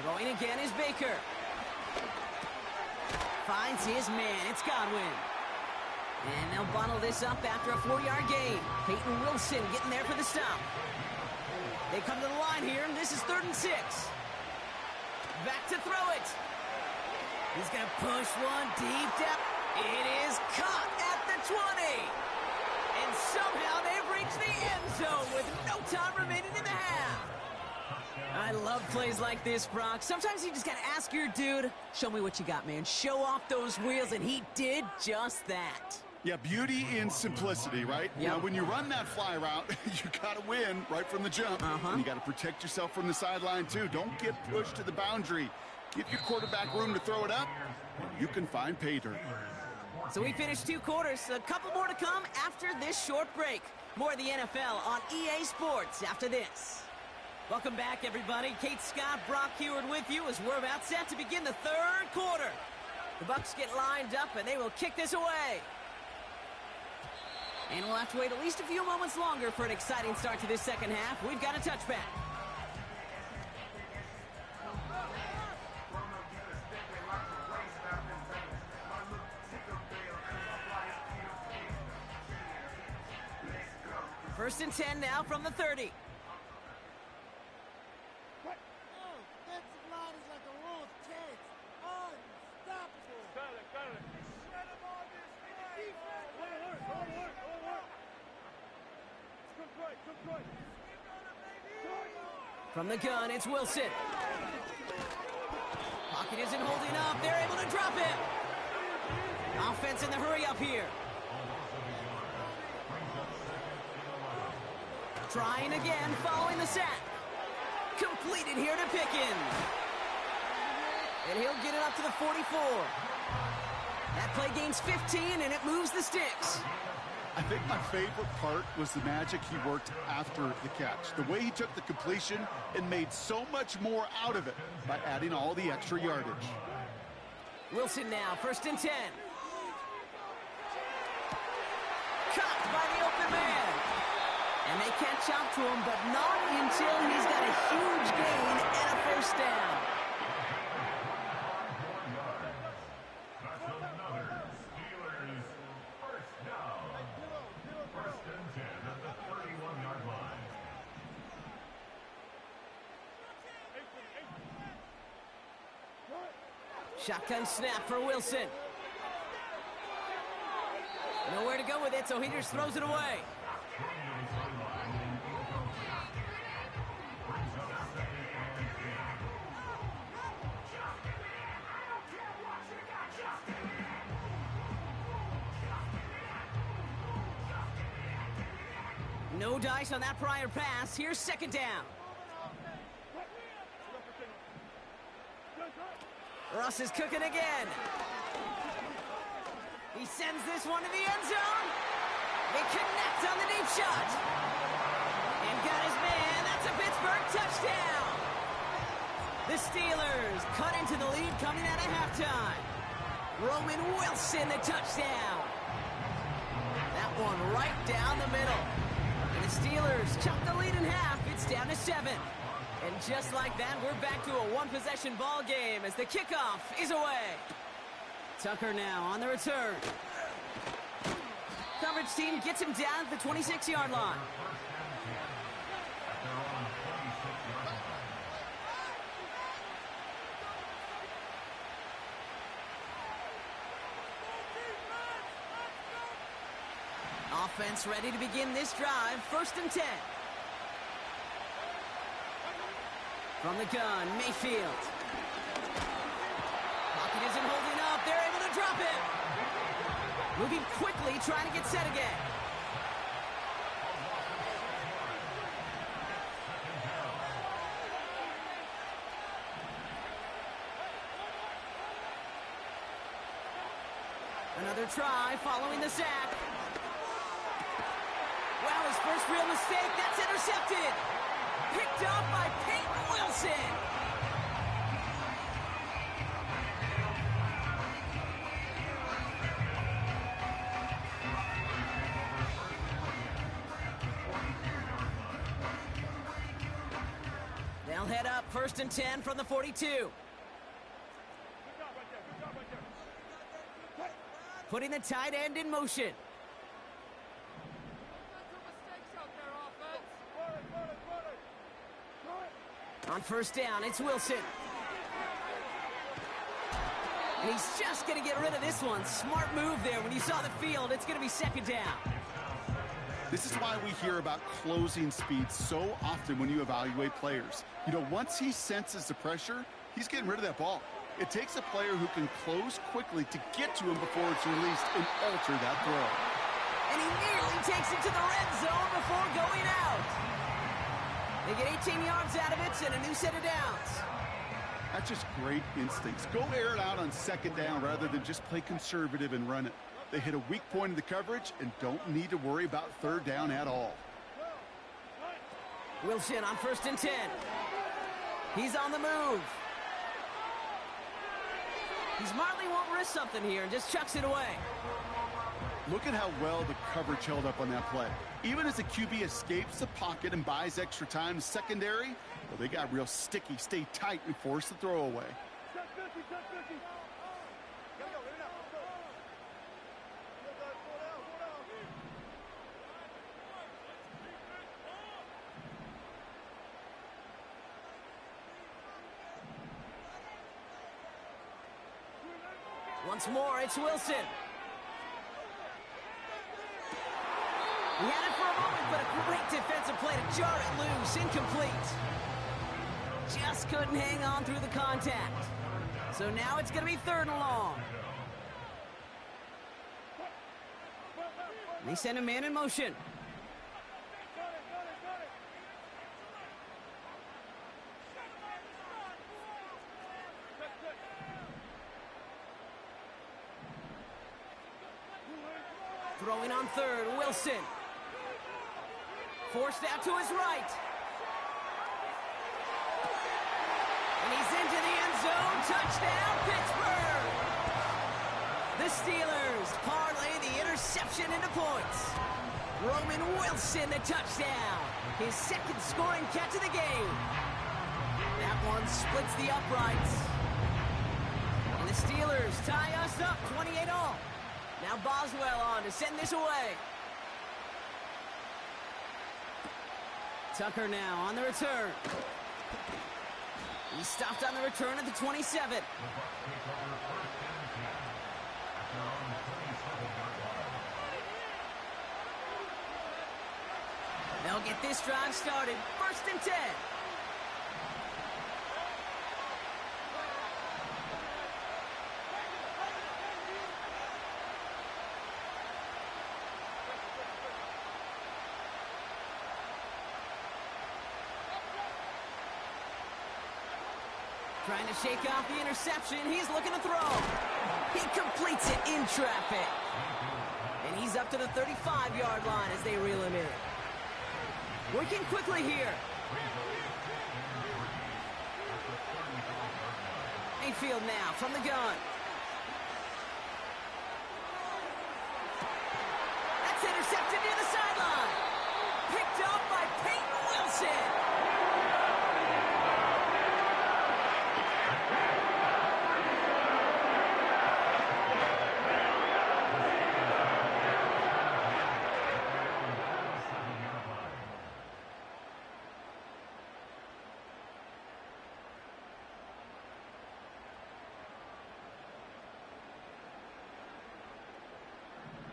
Throwing again is Baker. Finds his man. It's Godwin. And they'll bottle this up after a 4-yard gain. Peyton Wilson getting there for the stop. They come to the line here, and this is 3rd and 6. Back to throw it. He's going to push one deep down. It is caught at the 20. And somehow they've reached the end zone with no time remaining in the half. I love plays like this, Brock. Sometimes you just got to ask your dude, show me what you got, man. Show off those wheels, and he did just that. Yeah, beauty in simplicity, right? Yep. Now, when you run that fly route, you got to win right from the jump. And you got to protect yourself from the sideline, too. Don't get pushed to the boundary. Give your quarterback room to throw it up, and you can find pay dirt. So we finished 2 quarters. A couple more to come after this short break. More of the NFL on EA Sports after this. Welcome back, everybody. Kate Scott, Brock Heward with you as we're about set to begin the 3rd quarter. The Bucs get lined up, and they will kick this away. And we'll have to wait at least a few moments longer for an exciting start to this 2nd half. We've got a touchback. First and 10 now from the 30. From the gun, it's Wilson. Pocket isn't holding up. They're able to drop it. Offense in the hurry up here. Trying again, following the sack. Completed here to Pickens. And he'll get it up to the 44. That play gains 15, and it moves the sticks. I think my favorite part was the magic he worked after the catch. The way he took the completion and made so much more out of it by adding all the extra yardage. Wilson now, 1st and 10. Caught by the open man. And they catch up to him, but not until he's got a huge gain and a 1st down. Shotgun snap for Wilson. Nowhere to go with it, so he just throws it away. No dice on that prior pass. Here's 2nd down. Russ is cooking again. He sends this one to the end zone. They connect on the deep shot. And got his man. That's a Pittsburgh touchdown. The Steelers cut into the lead coming out of halftime. Roman Wilson, the touchdown. That one right down the middle. And the Steelers chop the lead in half. It's down to 7. And just like that, we're back to a one-possession ball game as the kickoff is away. Tucker now on the return. Coverage team gets him down at the 26-yard line. Offense ready to begin this drive. 1st and 10. From the gun, Mayfield. Pocket isn't holding up. They're able to drop it. Moving quickly, trying to get set again. Another try following the sack. Wow, his first real mistake. That's intercepted. Picked up by Peyton Wilson. They'll head up 1st and 10 from the 42. Putting the tight end in motion. On 1st down, it's Wilson. And he's just going to get rid of this one. Smart move there. When you saw the field, it's going to be 2nd down. This is why we hear about closing speed so often when you evaluate players. You know, once he senses the pressure, he's getting rid of that ball. It takes a player who can close quickly to get to him before it's released and alter that throw. And he nearly takes it to the red zone before going out. They get 18 yards out of it and a new set of downs. That's just great instincts. Go air it out on 2nd down rather than just play conservative and run it. They hit a weak point in the coverage and don't need to worry about 3rd down at all. Wilson on 1st and 10. He's on the move. He smartly won't risk something here and just chucks it away. Look at how well the coverage held up on that play. Even as the QB escapes the pocket and buys extra time, secondary, well, they got real sticky, stay tight, and force the throw away. Once more, it's Wilson. He had it for a moment, but a great defensive play to jar it loose. Incomplete. Just couldn't hang on through the contact. So now it's going to be 3rd and long. They send a man in motion. Throwing on 3rd, Wilson. Forced out to his right. And he's into the end zone. Touchdown, Pittsburgh! The Steelers parlay the interception into points. Roman Wilson, the touchdown. His 2nd scoring catch of the game. That one splits the uprights. And the Steelers tie us up 28-all. Now Boswell on to send this away. Tucker now on the return. He stopped on the return at the 27. They'll get this drive started. 1st and 10. Trying to shake off the interception. He's looking to throw. He completes it in traffic. And he's up to the 35-yard line as they reel him in. Working quickly here. Mayfield now from the gun. That's intercepted near the sideline. Picked up by Peyton Wilson.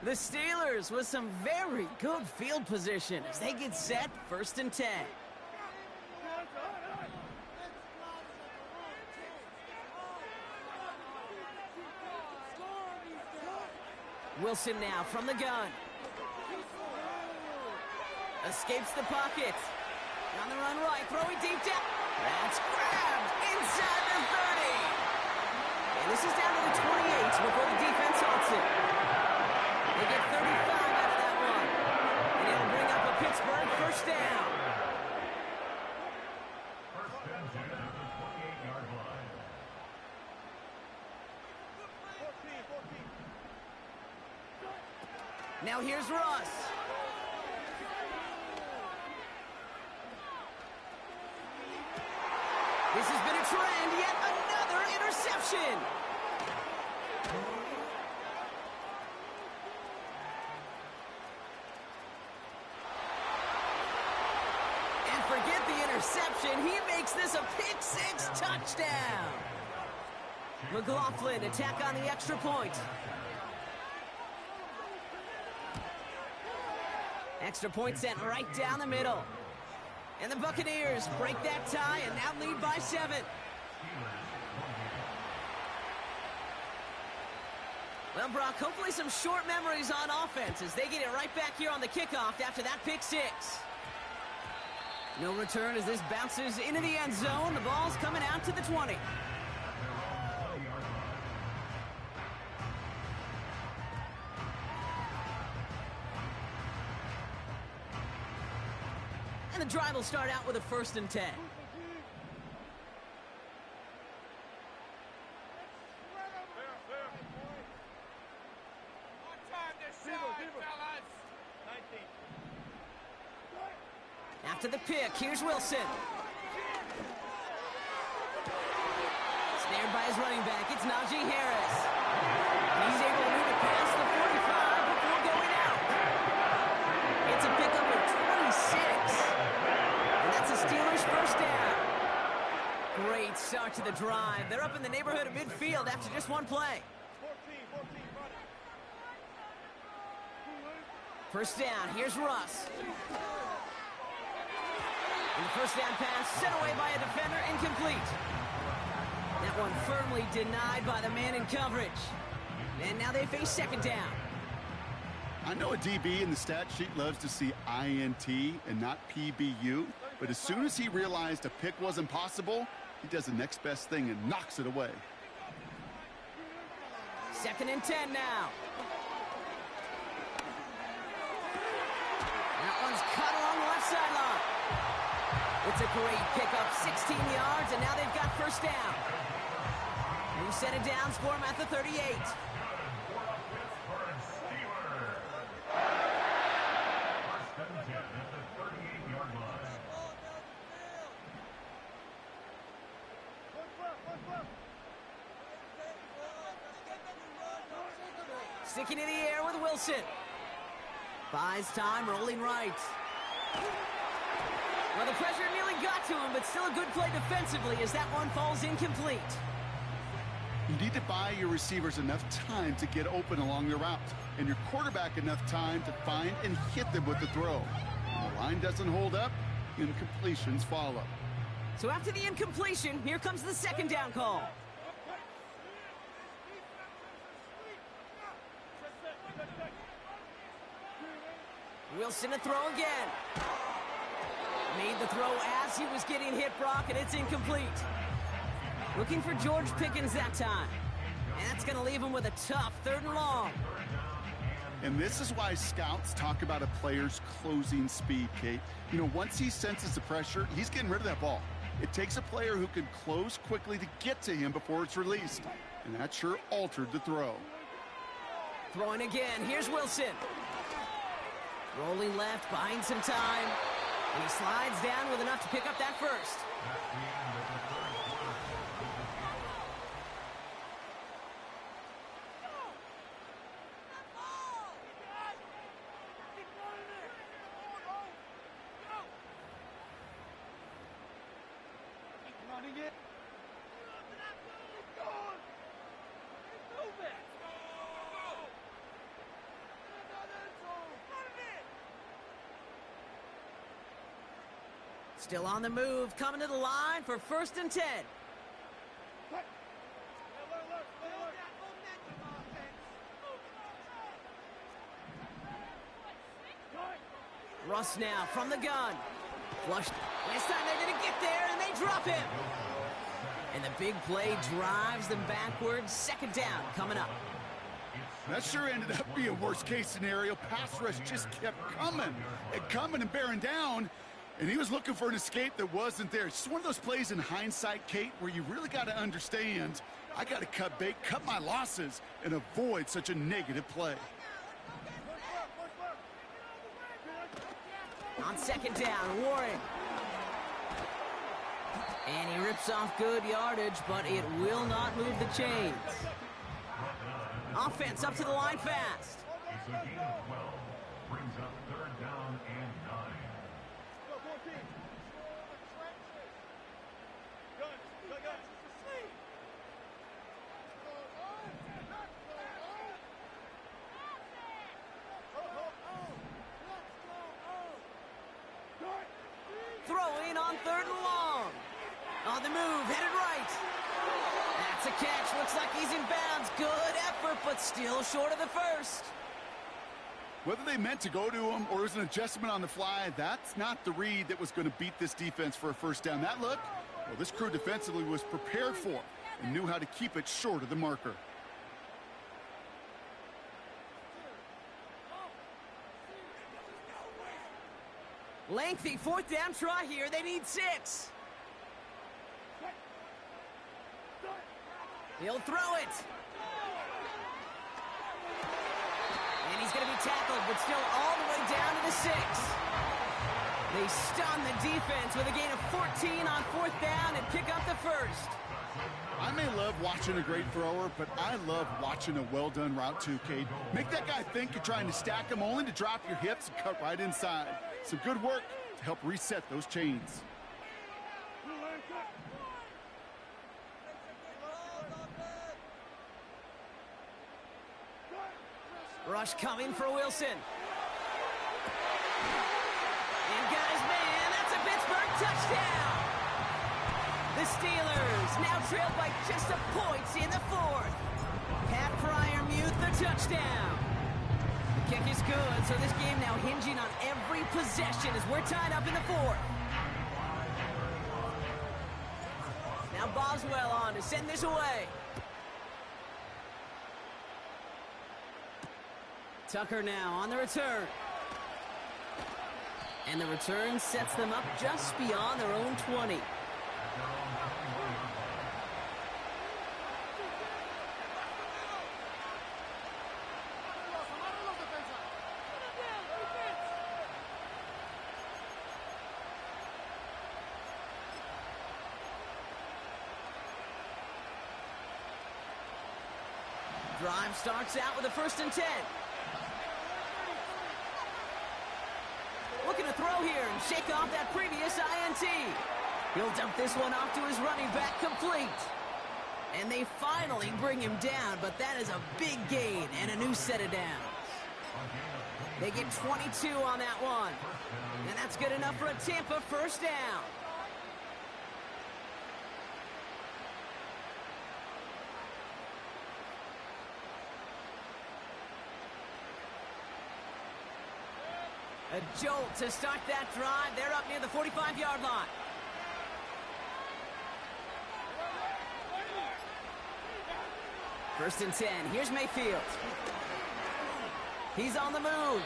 The Steelers with some very good field position as they get set 1st and 10. Wilson now from the gun. Escapes the pocket. On the run right, throwing deep down. That's grabbed inside the 30. And this is down to the 28 before the defense halts it. They get 35 out of that one. And it'll bring up a Pittsburgh 1st down. First and 10 at the 28-yard line. Now here's Russ. This has been a trend, yet another interception. And forget the interception, he makes this a pick-six touchdown. McLaughlin attack on the extra point. Extra point sent right down the middle. And the Buccaneers break that tie and now lead by 7. Well, Brock, hopefully some short memories on offense as they get it right back here on the kickoff after that pick-6. No return as this bounces into the end zone. The ball's coming out to the 20. And the drive will start out with a 1st and 10. After the pick, here's Wilson. Snared by his running back, it's Najee Harris. He's able to move it past the 45 before going out. It's a pickup of 26. And that's a Steelers 1st down. Great start to the drive. They're up in the neighborhood of midfield after just one play. 1st down, here's Russ. And the 1st down pass sent away by a defender, incomplete. That one firmly denied by the man in coverage. And now they face 2nd down. I know a DB in the stat sheet loves to see INT and not PBU, but as soon as he realized a pick wasn't possible, he does the next best thing and knocks it away. 2nd and 10 now. That one's cut along the left sideline. It's a great pickup, 16 yards, and now they've got 1st down. New set of downs for him at the 38. Sticking in the air with Wilson. Buys time, rolling right. Well, the pressure nearly got to him, but still a good play defensively as that one falls incomplete. You need to buy your receivers enough time to get open along the route, and your quarterback enough time to find and hit them with the throw. When the line doesn't hold up, incompletions follow. So after the incompletion, here comes the 2nd down call. Wilson to throw again. Made the throw as he was getting hit, Brock, and it's incomplete. Looking for George Pickens that time. And that's going to leave him with a tough 3rd and long. And this is why scouts talk about a player's closing speed, Kate. You know, once he senses the pressure, he's getting rid of that ball. It takes a player who can close quickly to get to him before it's released. And that sure altered the throw. Throwing again. Here's Wilson. Rolling left, buying some time. And he slides down with enough to pick up that first. Still on the move, coming to the line for 1st and 10. Russ now from the gun. Flushed. This time they're going to get there, and they drop him. And the big play drives them backwards. 2nd down coming up. That sure ended up being worst-case scenario. Pass rush just kept coming and bearing down. And he was looking for an escape that wasn't there. It's just one of those plays in hindsight, Kate, where you really got to understand, I got to cut bait, cut my losses, and avoid such a negative play. On 2nd down, Warren. And he rips off good yardage, but it will not move the chains. Offense up to the line fast. It's a gain of 12. Brings up 3rd down and 9. Throwing on 3rd and long. On the move, headed right. That's a catch. Looks like he's in bounds. Good effort, but still short of the first. Whether they meant to go to him or it was an adjustment on the fly, that's not the read that was going to beat this defense for a 1st down. That look, well, this crew defensively was prepared for and knew how to keep it short of the marker. Lengthy 4th down try here. They need 6. He'll throw it. And he's going to be tackled, but still all the way down to the 6. They stun the defense with a gain of 14 on 4th down and pick up the first. I may love watching a great thrower, but I love watching a well-done route too, Cade. Make that guy think you're trying to stack him only to drop your hips and cut right inside. Some good work to help reset those chains. Rush coming for Wilson. And got his man. That's a Pittsburgh touchdown. The Steelers now trailed by just a point in the 4th. Pat Fryermuth the touchdown. The kick is good, so this game now hinging on every possession as we're tied up in the 4th. Now Boswell on to send this away. Tucker now on the return. And the return sets them up just beyond their own 20. Drive starts out with a 1st and 10. Looking to throw here and shake off that previous INT. He'll dump this one off to his running back, complete. And they finally bring him down, but that is a big gain and a new set of downs. They get 22 on that one. And that's good enough for a Tampa 1st down. A jolt to start that drive. They're up near the 45-yard line. First and 10. Here's Mayfield. He's on the move.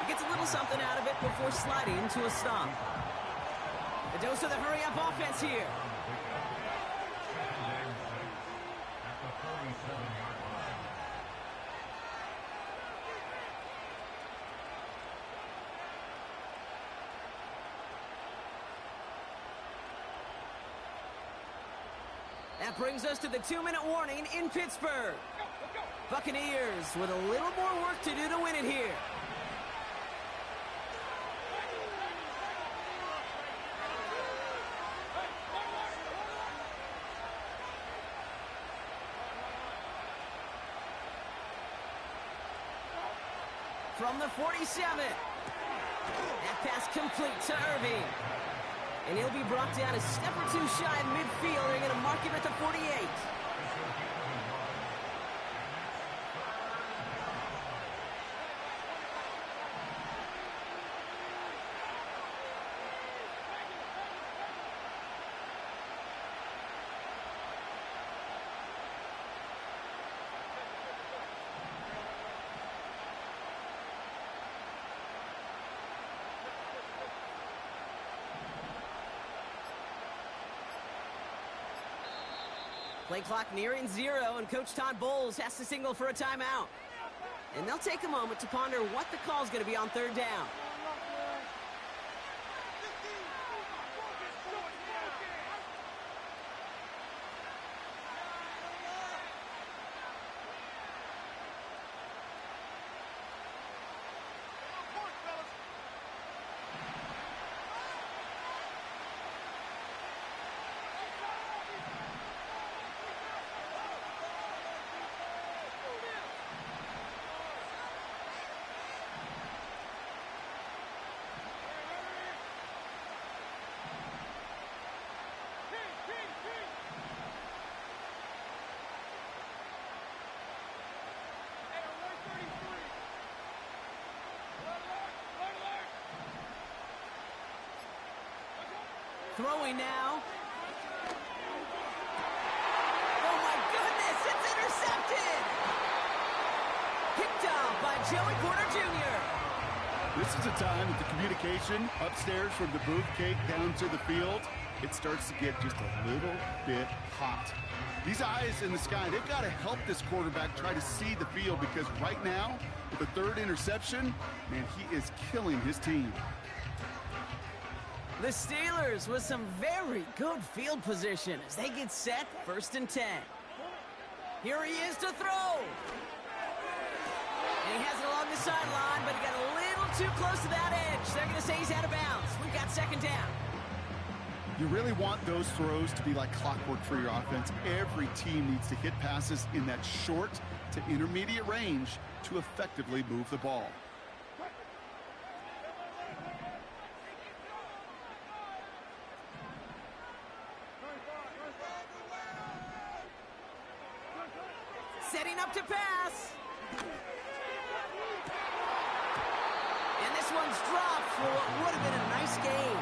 He gets a little something out of it before sliding to a stop. A dose of the hurry-up offense here. At the 47-yard line. That brings us to the 2-minute warning in Pittsburgh. Buccaneers with a little more work to do to win it here. From the 47. That pass complete to Irving. And he'll be brought down a step or two shy of midfield. They're going to mark him at the 48. Play clock nearing 0, and Coach Todd Bowles has to signal for a timeout. And they'll take a moment to ponder what the call is going to be on third down. Throwing now. Oh my goodness, it's intercepted! Picked off by Joey Porter Jr. This is a time that the communication upstairs from the booth cake down to the field, it starts to get just a little bit hot. These eyes in the sky, they've got to help this quarterback try to see the field, because right now, with the third interception, man, he is killing his team. The Steelers with some very good field position as they get set, first and 10. Here he is to throw. And he has it along the sideline, but he got a little too close to that edge. They're going to say he's out of bounds. We've got second down. You really want those throws to be like clockwork for your offense. Every team needs to hit passes in that short to intermediate range to effectively move the ball. Setting up to pass. And this one's dropped for what would have been a nice gain.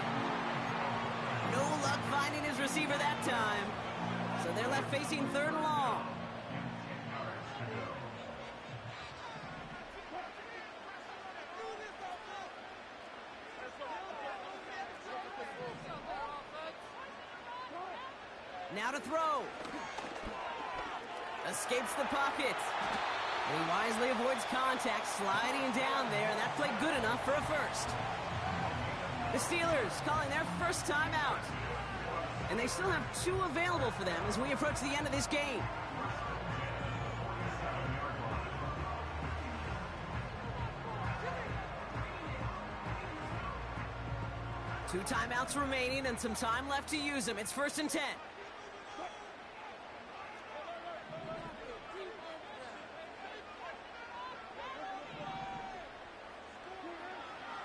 No luck finding his receiver that time. So they're left facing third and long. Now to throw. Escapes the pocket. And he wisely avoids contact, sliding down there, and that played good enough for a first. The Steelers calling their first timeout. And they still have 2 available for them as we approach the end of this game. Two timeouts remaining and some time left to use them. It's first and 10.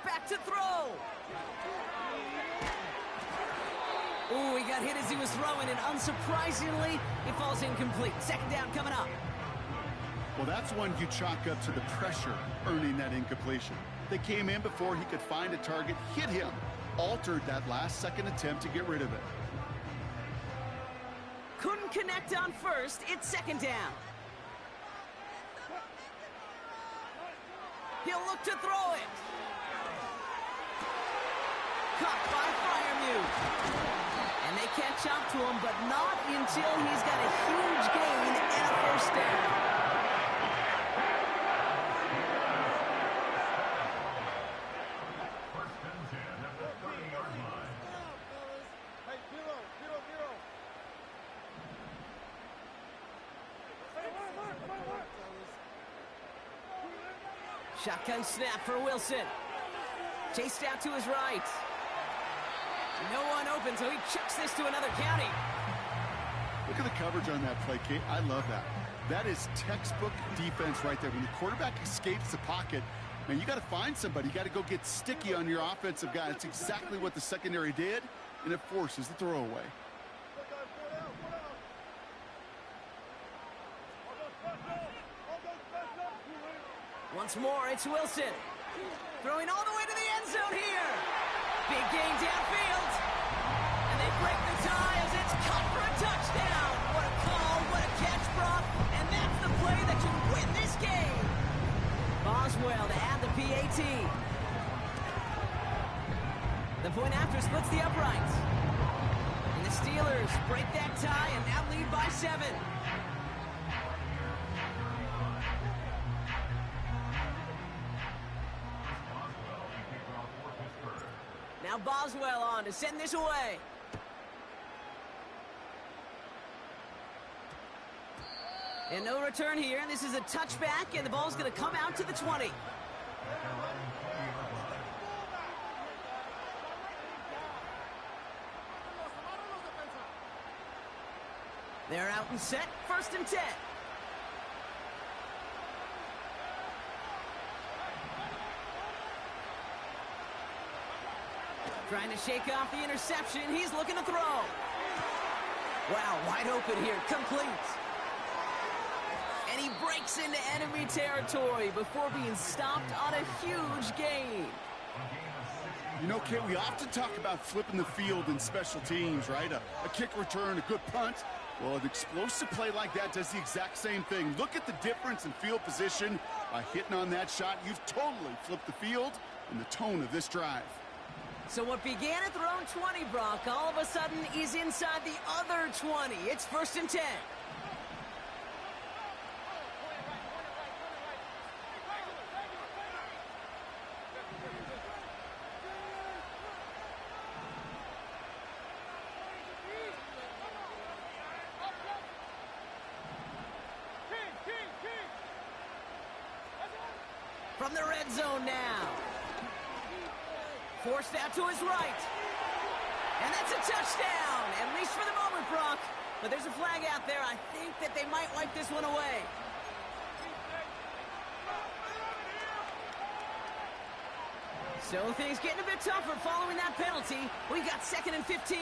Back to throw. Ooh, he got hit as he was throwing, and unsurprisingly, he falls incomplete. Second down coming up. Well, that's one you chalk up to the pressure earning that incompletion. They came in before he could find a target, hit him, altered that last-second attempt to get rid of it. Couldn't connect on first. It's second down. He'll look to throw it. Caught by Freiermuth. And they catch up to him, but not until he's got a huge gain and a first down. First and 10 at the 30-yard line. Shotgun snap for Wilson. Chased out to his right. No one open, so he chucks this to another county. Look at the coverage on that play, Kate. I love that. That is textbook defense right there. When the quarterback escapes the pocket, man, you got to find somebody. You got to go get sticky on your offensive guy. It's exactly what the secondary did, and it forces the throwaway. Once more, it's Wilson. Throwing all the way to the end zone here. Big gain downfield. And they break the tie as it's cut for a touchdown. What a call, what a catch, Brock. And that's the play that should win this game. Boswell to add the PAT. The point after splits the uprights. And the Steelers break that tie and now lead by 7. Now Boswell on to send this away. And no return here. This is a touchback, and the ball's going to come out to the 20. They're out and set. First and 10. Trying to shake off the interception. He's looking to throw. Wow, wide open here. Complete. And he breaks into enemy territory before being stopped on a huge gain. You know, Kate, we often talk about flipping the field in special teams, right? A kick return, a good punt. Well, an explosive play like that does the exact same thing. Look at the difference in field position. By hitting on that shot, you've totally flipped the field and the tone of this drive. So what began at their own 20, Brock, all of a sudden is inside the other 20. It's first and 10. From the red zone now. Forced out to his right. And that's a touchdown, at least for the moment, Brock. But there's a flag out there. I think that they might wipe this one away. So things getting a bit tougher following that penalty. We've got 2nd and 15.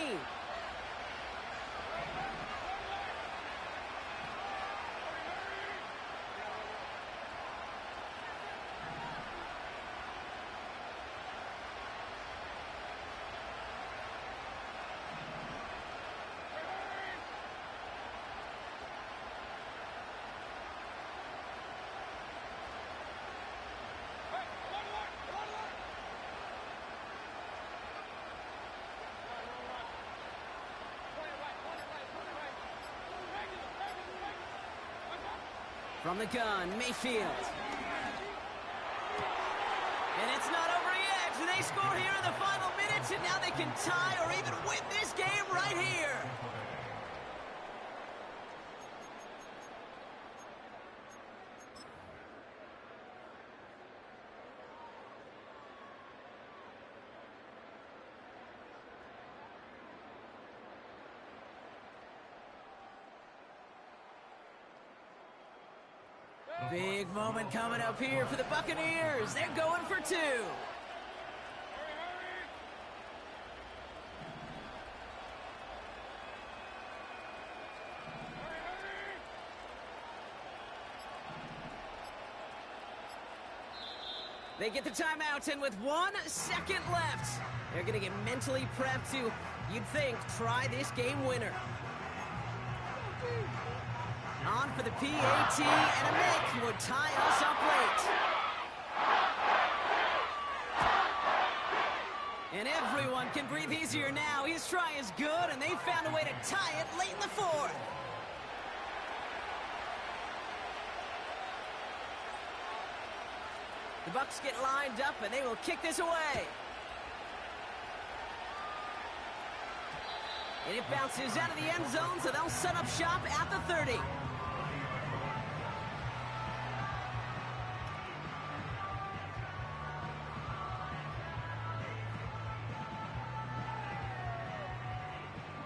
From the gun, Mayfield. And it's not over yet. They score here in the final minutes, and now they can tie or even win this game right here. Big moment coming up here for the Buccaneers. They're going for 2. They get the timeout, and with 1 second left, they're going to get mentally prepped to, you'd think, try this game winner. On for the PAT, and a make would tie us up late. One can breathe easier now. His try is good, and they found a way to tie it late in the fourth. The Bucs get lined up, and they will kick this away. And it bounces out of the end zone, so they'll set up shop at the 30.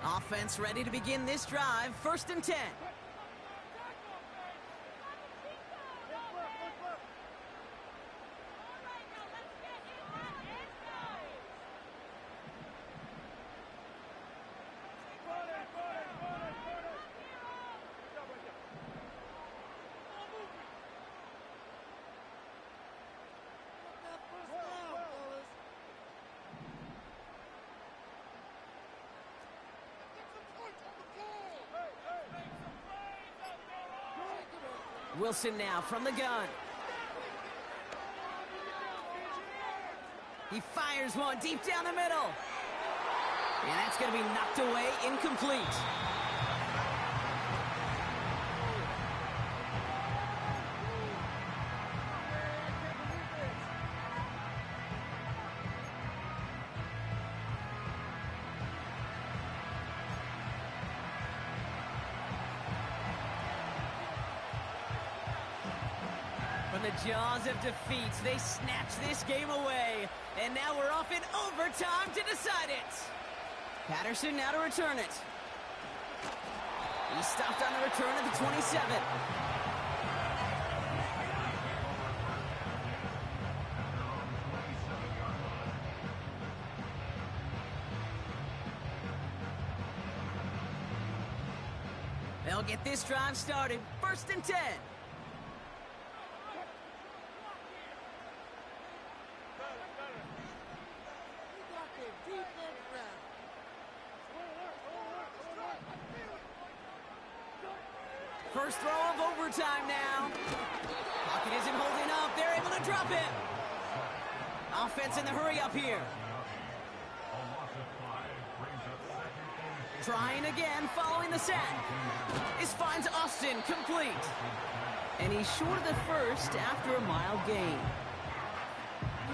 Offense ready to begin this drive. 1st and 10. Wilson now from the gun. He fires one deep down the middle. And that's going to be knocked away, incomplete. From the jaws of defeat, they snatch this game away. And now we're off in overtime to decide it. Patterson now to return it. He stopped on the return at the 27. They'll get this drive started. 1st and 10. First throw of overtime now. Pocket isn't holding up. They're able to drop it. Offense in the hurry up here. Trying again following the sack. This finds Austin complete. And he's short of the first after a mild gain.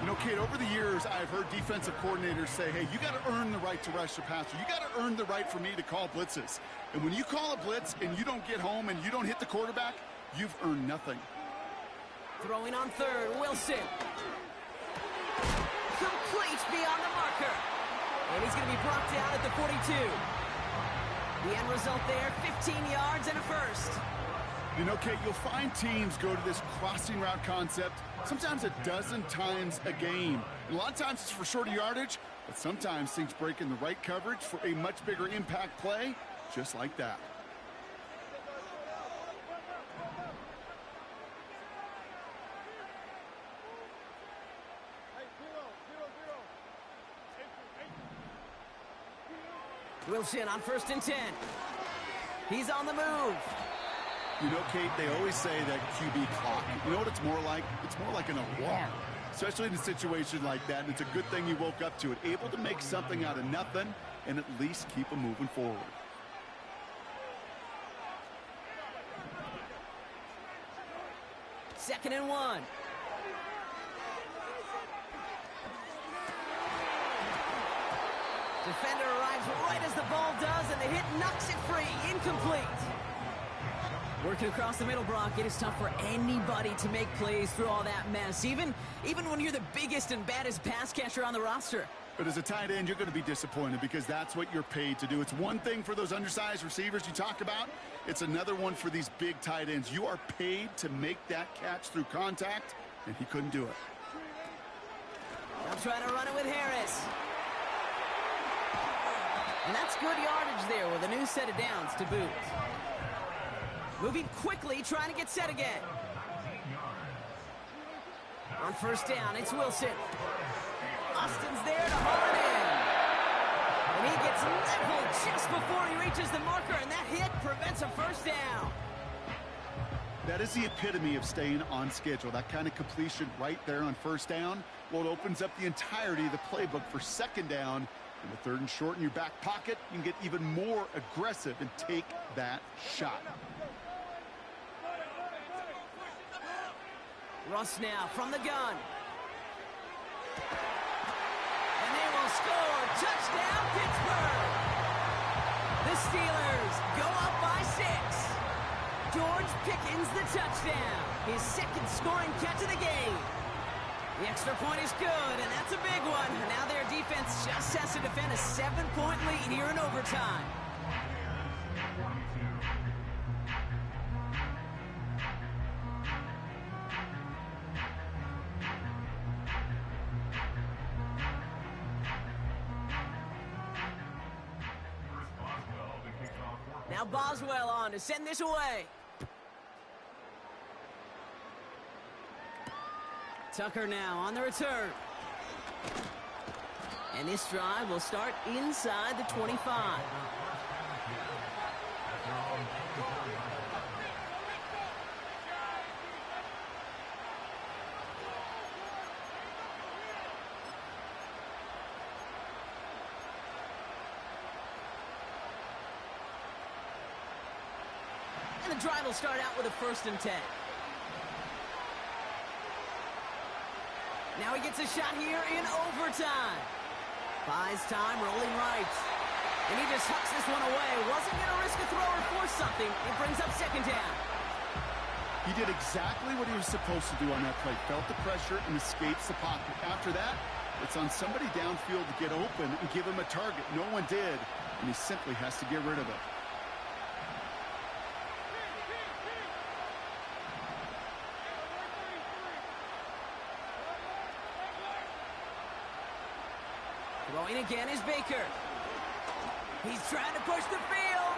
You know, Kate, over the years, I've heard defensive coordinators say, hey, you got to earn the right to rush the passer. You got to earn the right for me to call blitzes. And when you call a blitz and you don't get home and you don't hit the quarterback, you've earned nothing. Throwing on third, Wilson. Complete beyond the marker. And he's going to be brought down at the 42. The end result there, 15 yards and a first. You know, Kate, you'll find teams go to this crossing route concept sometimes a dozen times a game. And a lot of times it's for shorter yardage, but sometimes things break in the right coverage for a much bigger impact play, just like that. Wilson on 1st and 10. He's on the move. You know, Kate, they always say that QB clock. You know what it's more like? It's more like an alarm, especially in a situation like that. And it's a good thing you woke up to it, able to make something out of nothing and at least keep them moving forward. Second and 1. Defender arrives right as the ball does, and the hit knocks it free. Incomplete. Working across the middle, Brock, it is tough for anybody to make plays through all that mess, even when you're the biggest and baddest pass catcher on the roster. But as a tight end, you're going to be disappointed because that's what you're paid to do. It's one thing for those undersized receivers you talk about. It's another one for these big tight ends. You are paid to make that catch through contact, and he couldn't do it. I'm trying to run it with Harris. And that's good yardage there with a new set of downs to boot. Moving quickly, trying to get set again. On 1st down, it's Wilson. Austin's there to haul it in. And he gets leveled just before he reaches the marker, and that hit prevents a 1st down. That is the epitome of staying on schedule. That kind of completion right there on 1st down. Well, it opens up the entirety of the playbook for 2nd down In the 3rd and short in your back pocket, you can get even more aggressive and take that shot. Russ now from the gun. And they will score. Touchdown, Pittsburgh. The Steelers go up by 6. George Pickens the touchdown. His 2nd scoring catch of the game. The extra point is good, and that's a big one. Now their defense just has to defend a 7-point lead here in overtime. Now Boswell on to send this away. Tucker now on the return. And this drive will start inside the 25. And the drive will start out with a 1st and 10. Now he gets a shot here in overtime. Buys time, rolling right. And he just hucks this one away. Wasn't going to risk a throw or force something. It brings up 2nd down. He did exactly what he was supposed to do on that play. Felt the pressure and escapes the pocket. After that, it's on somebody downfield to get open and give him a target. No one did, and he simply has to get rid of it. Throwing again is Baker. He's trying to push the field.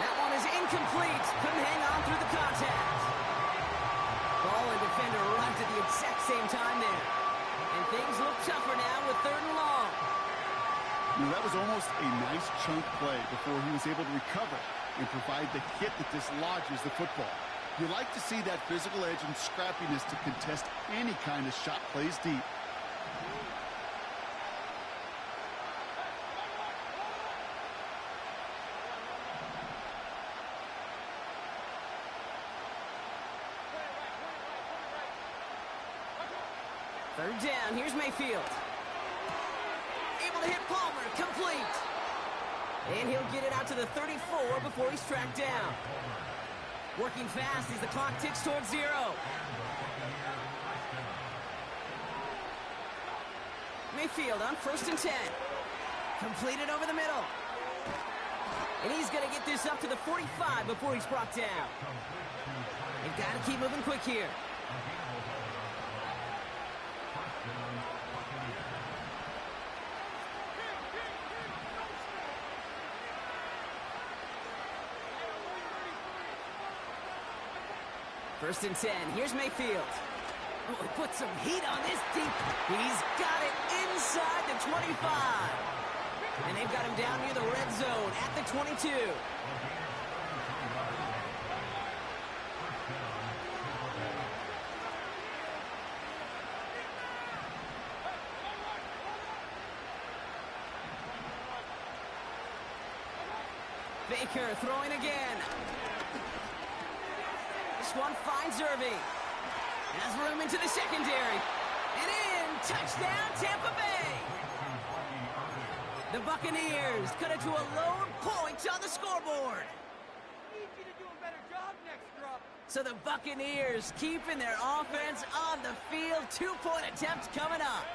That one is incomplete. Couldn't hang on through the contact. Ball and defender arrived at the exact same time there. And things look tougher now with 3rd and long. You know, that was almost a nice chunk play before he was able to recover and provide the hit that dislodges the football. You like to see that physical edge and scrappiness to contest any kind of shot plays deep. Third down, here's Mayfield. Able to hit Palmer, complete. And he'll get it out to the 34 before he's tracked down. Working fast as the clock ticks towards 0. Mayfield on 1st and 10. Completed over the middle. And he's going to get this up to the 45 before he's brought down. They've got to keep moving quick here. First and 10. Here's Mayfield. Oh, he put some heat on this deep. He's got it inside the 25. And they've got him down near the red zone at the 22. Baker throwing again. This one finds Irving. Has room into the secondary. And in. Touchdown, Tampa Bay. The Buccaneers cut it to a lone point on the scoreboard. Need you to do a better job next drop. So the Buccaneers keeping their offense on the field. 2-point attempt coming up.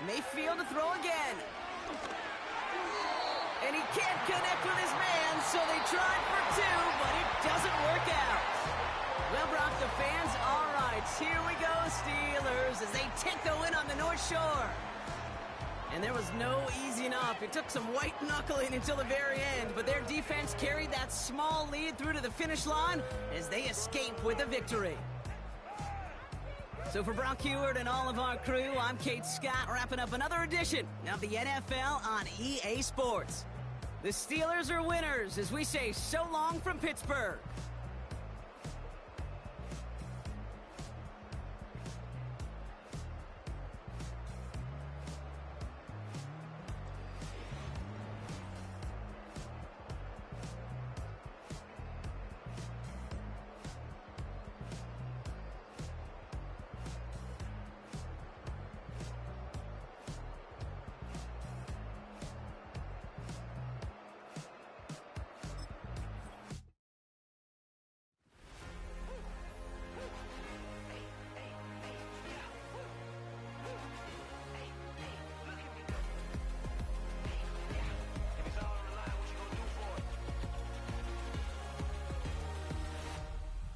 Mayfield to throw again. And he can't connect with his man, so they tried for 2, but it doesn't work out. Well, Brock, the fans, all right, here we go, Steelers, as they take the win on the North Shore. And there was no easing up. It took some white knuckling until the very end, but their defense carried that small lead through to the finish line as they escape with a victory. So for Brock Heward and all of our crew, I'm Kate Scott, wrapping up another edition of the NFL on EA Sports. The Steelers are winners as we say so long from Pittsburgh.